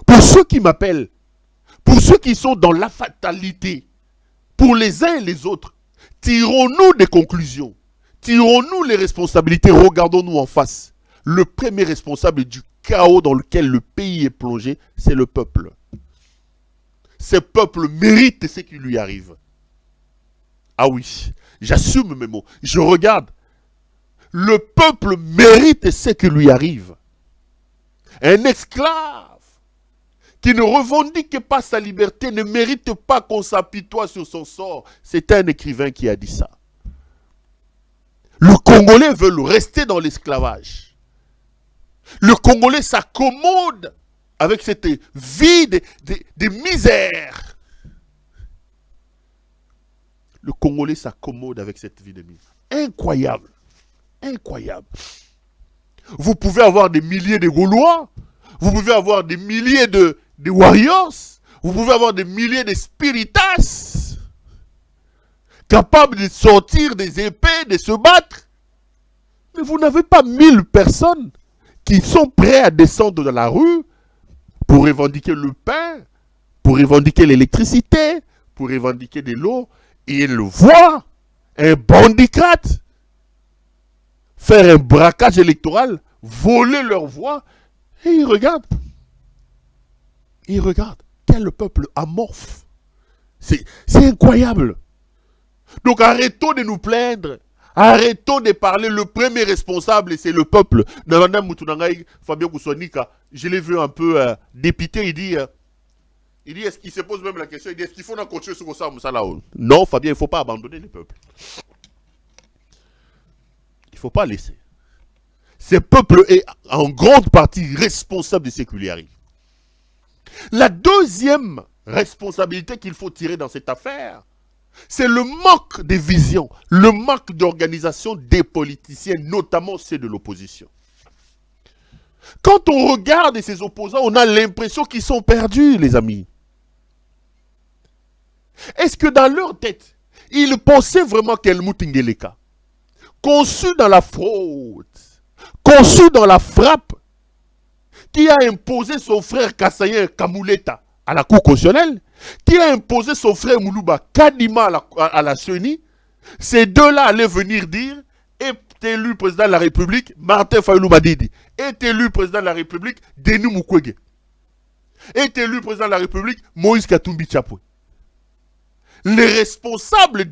B: Pour ceux qui m'appellent, pour ceux qui sont dans la fatalité, pour les uns et les autres, tirons-nous des conclusions, tirons-nous les responsabilités, regardons-nous en face. Le premier responsable du chaos dans lequel le pays est plongé, c'est le peuple. Ce peuple mérite ce qui lui arrive. Ah oui, j'assume mes mots, je regarde. Le peuple mérite ce qui lui arrive. Un esclave qui ne revendique pas sa liberté, ne mérite pas qu'on s'apitoie sur son sort. C'est un écrivain qui a dit ça. Le Congolais veut rester dans l'esclavage. Le Congolais s'accommode avec cette vie de misère. Le Congolais s'accommode avec cette vie de misère. Incroyable. Incroyable. Vous pouvez avoir des milliers de Gaulois, vous pouvez avoir des milliers de warriors, vous pouvez avoir des milliers de spiritas capables de sortir des épées, de se battre. Mais vous n'avez pas 1000 personnes qui sont prêtes à descendre dans la rue pour revendiquer le pain, pour revendiquer l'électricité, pour revendiquer de l'eau. Et ils le voient, un bandicrate, faire un braquage électoral, voler leur voix, et ils regardent. Ils regardent. Quel peuple amorphe. C'est incroyable. Donc arrêtons de nous plaindre. Arrêtons de parler. Le premier responsable, c'est le peuple. Fabien Koussonika, je l'ai vu un peu dépité. Il dit, est-ce qu'il se pose même la question, il dit, est-ce qu'il faut continuer sur ça? Non, Fabien, il ne faut pas abandonner le peuple. Il ne faut pas laisser. Ce peuple est en grande partie responsable de ce qui lui arrive. La deuxième responsabilité qu'il faut tirer dans cette affaire, c'est le manque de vision, le manque d'organisation des politiciens, notamment ceux de l'opposition. Quand on regarde ces opposants, on a l'impression qu'ils sont perdus, les amis. Est-ce que dans leur tête, ils pensaient vraiment qu'El Moutingeleka, conçu dans la fraude, conçu dans la frappe, qui a imposé son frère Kassayen Kamouleta à la Cour constitutionnelle, qui a imposé son frère Moulouba Kadima à la CENI, ces deux-là allaient venir dire, est élu président de la République, Martin Fayulu Madidi, est élu président de la République, Denis Mukwege, est élu président de la République, Moïse Katumbi Chapwe. Les responsables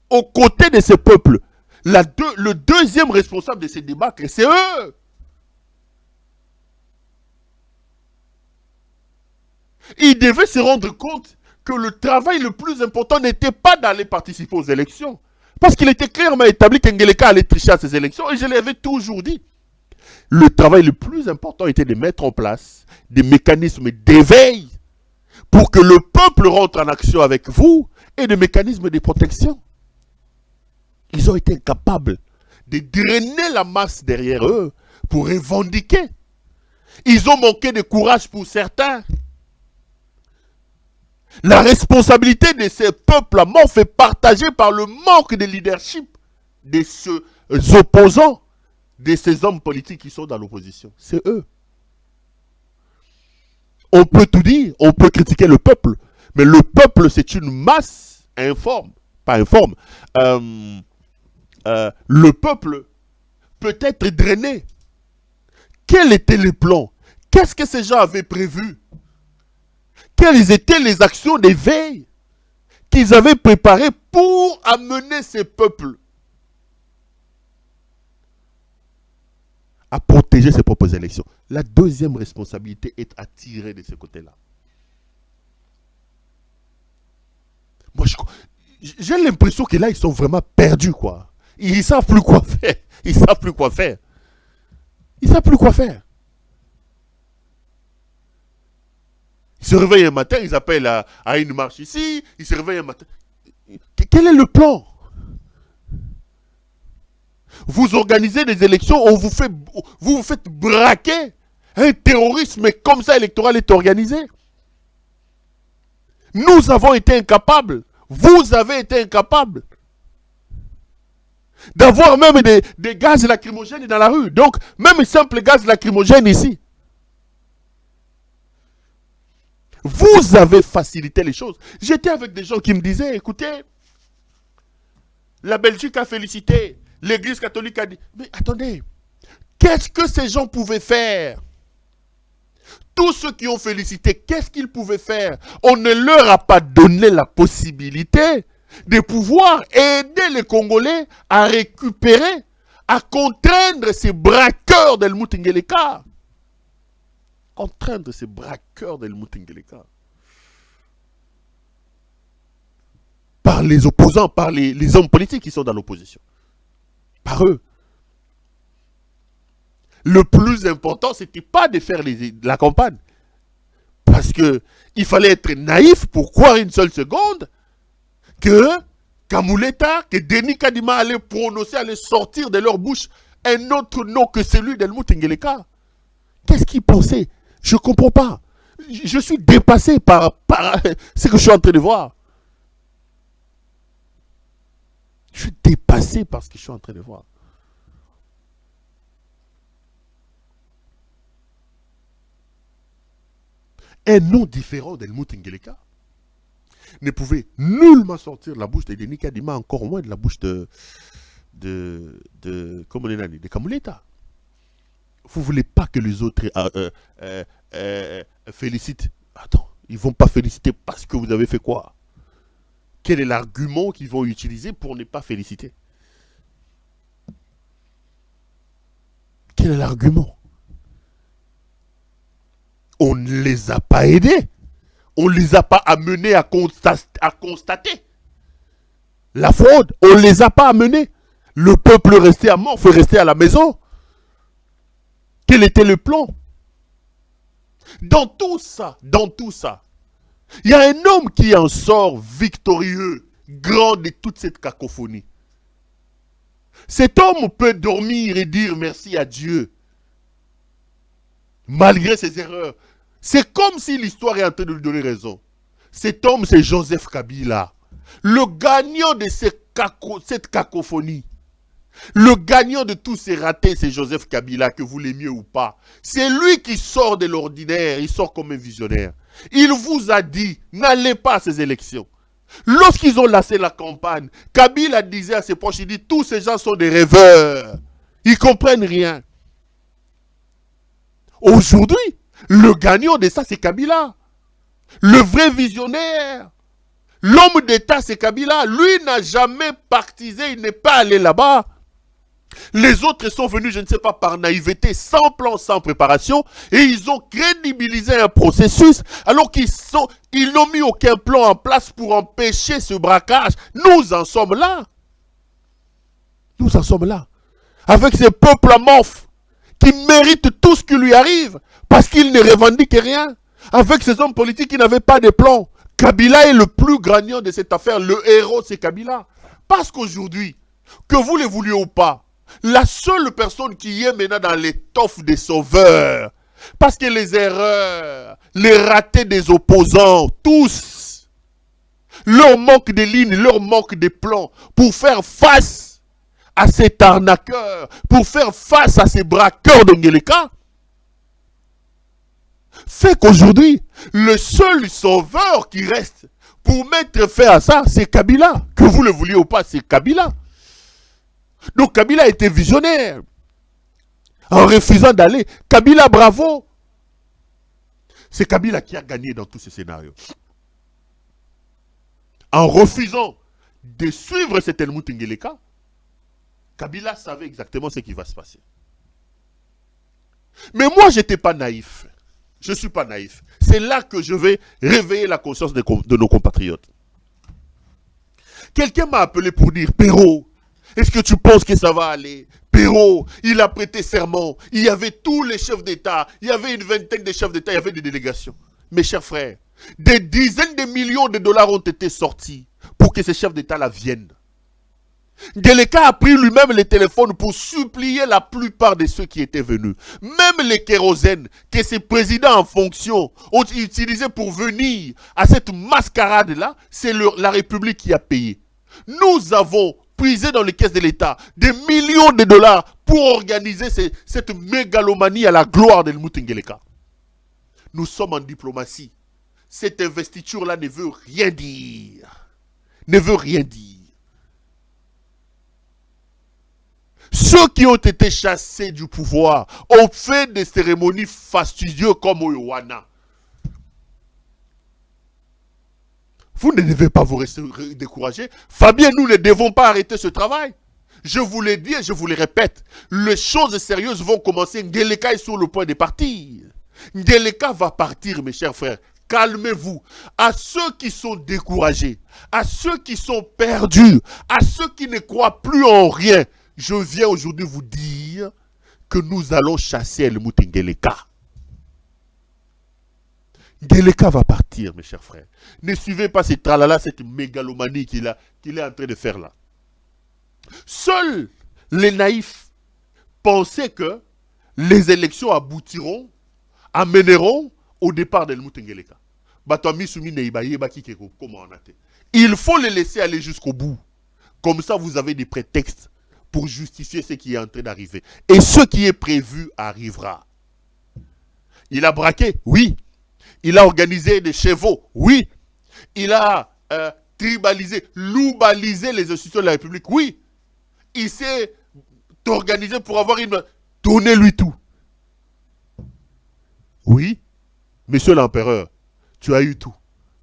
B: aux côtés de ce peuple, le deuxième responsable de ces débats, c'est eux. Ils devaient se rendre compte que le travail le plus important n'était pas d'aller participer aux élections. Parce qu'il était clairement établi qu'Ngeleka allait tricher à ces élections, et je l'avais toujours dit. Le travail le plus important était de mettre en place des mécanismes d'éveil pour que le peuple rentre en action avec vous et des mécanismes de protection. Ils ont été incapables de drainer la masse derrière eux pour revendiquer. Ils ont manqué de courage pour certains. La responsabilité de ces peuples morts est partagée par le manque de leadership de ces opposants, de ces hommes politiques qui sont dans l'opposition. C'est eux. On peut tout dire, on peut critiquer le peuple, mais le peuple c'est une masse informe, pas informe. Le peuple peut être drainé. Quels étaient les plans? Qu'est-ce que ces gens avaient prévu? Quelles étaient les actions d'éveil qu'ils avaient préparées pour amener ces peuples à protéger ses propres élections? La deuxième responsabilité est à tirer de ce côté-là. Moi, j'ai l'impression que là, ils sont vraiment perdus, quoi. Ils ne savent plus quoi faire. Ils ne savent plus quoi faire. Ils ne savent plus quoi faire. Ils se réveillent un matin, ils appellent à une marche ici. Ils se réveillent un matin. Quel est le plan? Vous organisez des élections, vous vous faites braquer. Un terrorisme comme ça électoral est organisé. Nous avons été incapables. Vous avez été incapables d'avoir même des gaz lacrymogènes dans la rue. Donc, même simple gaz lacrymogène ici. Vous avez facilité les choses. J'étais avec des gens qui me disaient, écoutez, la Belgique a félicité, l'Église catholique a dit, mais attendez, qu'est-ce que ces gens pouvaient faire? Tous ceux qui ont félicité, qu'est-ce qu'ils pouvaient faire? On ne leur a pas donné la possibilité de pouvoir aider les Congolais à récupérer, à contraindre ces braqueurs d'Helmut Ngeleka. Contraindre ces braqueurs d'Helmut Ngeleka. Par les opposants, par les hommes politiques qui sont dans l'opposition. Par eux. Le plus important, ce n'était pas de faire la campagne. Parce qu'il fallait être naïf pour croire une seule seconde que Kamuleta, que Denis Kadima allait prononcer, allait sortir de leur bouche un autre nom que celui d'Helmut Ngeleka. Qu'est-ce qu'ils pensaient? Je ne comprends pas. Je suis dépassé par ce que je suis en train de voir. Je suis dépassé par ce que je suis en train de voir. Un nom différent d'Helmut Ngeleka ne pouvait nullement sortir de la bouche de Denis Kadima, encore moins de la bouche de Kamuleta. Vous ne voulez pas que les autres félicitent. Attends, ils ne vont pas féliciter parce que vous avez fait quoi? Quel est l'argument qu'ils vont utiliser pour ne pas féliciter? Quel est l'argument? On ne les a pas aidés. On ne les a pas amenés à constater la fraude. On ne les a pas amenés. Le peuple resté à mort, faut rester à la maison. Quel était le plan? Dans tout ça, il y a un homme qui en sort victorieux, grand de toute cette cacophonie. Cet homme peut dormir et dire merci à Dieu, malgré ses erreurs. C'est comme si l'histoire est en train de lui donner raison. Cet homme, c'est Joseph Kabila, le gagnant de cette cacophonie. Le gagnant de tous ces ratés, c'est Joseph Kabila, que vous l'aimiez ou pas. C'est lui qui sort de l'ordinaire, il sort comme un visionnaire. Il vous a dit, n'allez pas à ces élections. Lorsqu'ils ont lancé la campagne, Kabila disait à ses proches, il dit, tous ces gens sont des rêveurs. Ils ne comprennent rien. Aujourd'hui, le gagnant de ça, c'est Kabila. Le vrai visionnaire. L'homme d'État, c'est Kabila. Lui n'a jamais partisé, il n'est pas allé là-bas. Les autres sont venus, je ne sais pas, par naïveté, sans plan, sans préparation, et ils ont crédibilisé un processus, alors qu'ils n'ont mis aucun plan en place pour empêcher ce braquage. Nous en sommes là. Nous en sommes là. Avec ces peuples amorphes, qui méritent tout ce qui lui arrive, parce qu'ils ne revendiquent rien. Avec ces hommes politiques qui n'avaient pas de plan. Kabila est le plus gagnant de cette affaire. Le héros, c'est Kabila. Parce qu'aujourd'hui, que vous le vouliez ou pas, la seule personne qui est maintenant dans l'étoffe des sauveurs, parce que les erreurs, les ratés des opposants, tous, leur manque de lignes, leur manque de plans, pour faire face à cet arnaqueur, pour faire face à ces braqueurs de Ngeleka, fait qu'aujourd'hui, le seul sauveur qui reste pour mettre fin à ça, c'est Kabila. Que vous le vouliez ou pas, c'est Kabila. Donc Kabila était visionnaire. En refusant d'aller, Kabila, bravo. C'est Kabila qui a gagné dans tous ces scénarios. En refusant de suivre cet Helmut Ngeleka, Kabila savait exactement ce qui va se passer. Mais moi, je n'étais pas naïf. Je ne suis pas naïf. C'est là que je vais réveiller la conscience de nos compatriotes. Quelqu'un m'a appelé pour dire, Perrault, est-ce que tu penses que ça va aller? Perrault, il a prêté serment. Il y avait tous les chefs d'État. Il y avait une vingtaine de chefs d'État. Il y avait des délégations. Mes chers frères, des dizaines de millions de dollars ont été sortis pour que ces chefs d'État-là viennent. Ngeleka a pris lui-même les téléphones pour supplier la plupart de ceux qui étaient venus. Même les kérosènes que ces présidents en fonction ont utilisés pour venir à cette mascarade-là, c'est la République qui a payé. Nous avons puisé dans les caisses de l'État des millions de dollars pour organiser cette mégalomanie à la gloire d'Helmut Ngeleka. Nous sommes en diplomatie. Cette investiture-là ne veut rien dire. Ne veut rien dire. Ceux qui ont été chassés du pouvoir ont fait des cérémonies fastidieuses comme au Yowana. Vous ne devez pas vous décourager. Fabien, nous ne devons pas arrêter ce travail. Je vous l'ai dit et je vous le répète. Les choses sérieuses vont commencer. Ngeleka est sur le point de partir. Ngeleka va partir, mes chers frères. Calmez-vous. À ceux qui sont découragés, à ceux qui sont perdus, à ceux qui ne croient plus en rien, je viens aujourd'hui vous dire que nous allons chasser Helmut Ngeleka. Ngeleka va partir, mes chers frères. Ne suivez pas ces tralala, cette mégalomanie qu'il est en train de faire là. Seuls les naïfs pensaient que les élections aboutiront, amèneront au départ d'Helmut Ngeleka. Il faut les laisser aller jusqu'au bout. Comme ça, vous avez des prétextes pour justifier ce qui est en train d'arriver. Et ce qui est prévu arrivera. Il a braqué, oui. Il a organisé des chevaux, oui. Il a tribalisé, loubalisé les institutions de la République, oui. Il s'est organisé pour avoir une... Donnez-lui tout. Oui, monsieur l'empereur, tu as eu tout.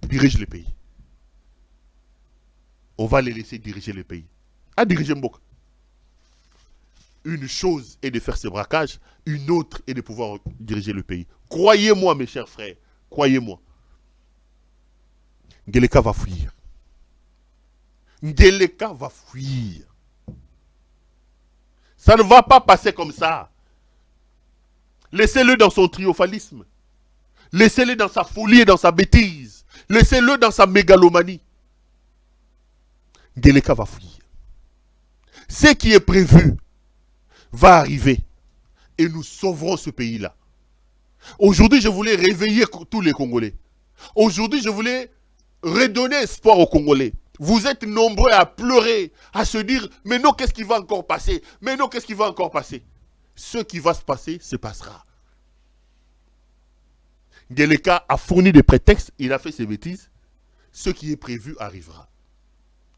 B: Dirige le pays. On va les laisser diriger le pays. À diriger Mboka. Une chose est de faire ce braquage, une autre est de pouvoir diriger le pays. Croyez-moi, mes chers frères, croyez-moi. Ngeleka va fuir. Ngeleka va fuir. Ça ne va pas passer comme ça. Laissez-le dans son triomphalisme. Laissez-le dans sa folie et dans sa bêtise. Laissez-le dans sa mégalomanie. Ngeleka va fuir. Ce qui est prévu va arriver. Et nous sauverons ce pays-là. Aujourd'hui, je voulais réveiller tous les Congolais. Aujourd'hui, je voulais redonner espoir aux Congolais. Vous êtes nombreux à pleurer, à se dire, mais non, qu'est-ce qui va encore passer? Mais non, qu'est-ce qui va encore passer? Ce qui va se passer, se passera. Ngeleka a fourni des prétextes, il a fait ses bêtises. Ce qui est prévu arrivera.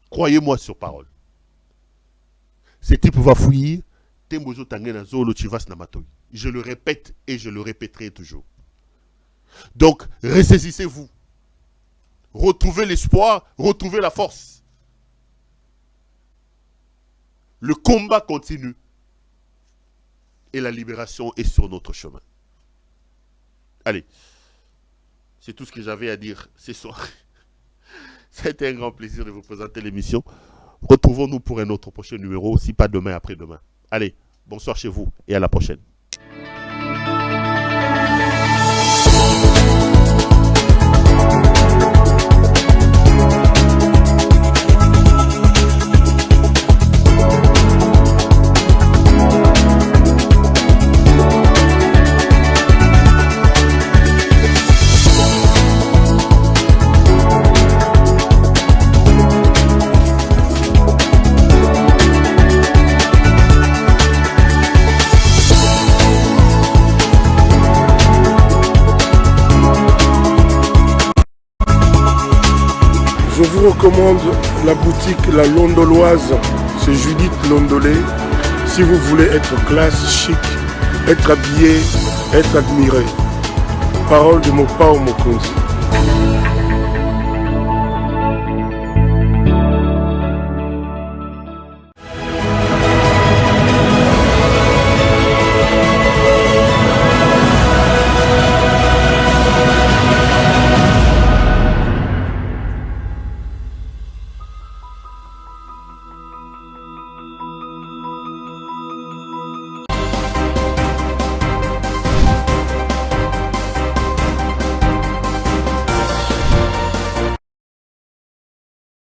B: Croyez-moi sur parole. Ce type va fuir. Je le répète et je le répéterai toujours. Donc, ressaisissez-vous. Retrouvez l'espoir, retrouvez la force. Le combat continue. et la libération est sur notre chemin. Allez, c'est tout ce que j'avais à dire ce soir. Ça a été un grand plaisir de vous présenter l'émission. Retrouvons-nous pour un autre prochain numéro, si pas demain, après-demain. Allez, bonsoir chez vous et à la prochaine.
A: Je vous recommande la boutique La Londoloise, c'est Judith Londolé. Si vous voulez être classe, chic, être habillé, être admiré. Parole de Mopao Mokonzi.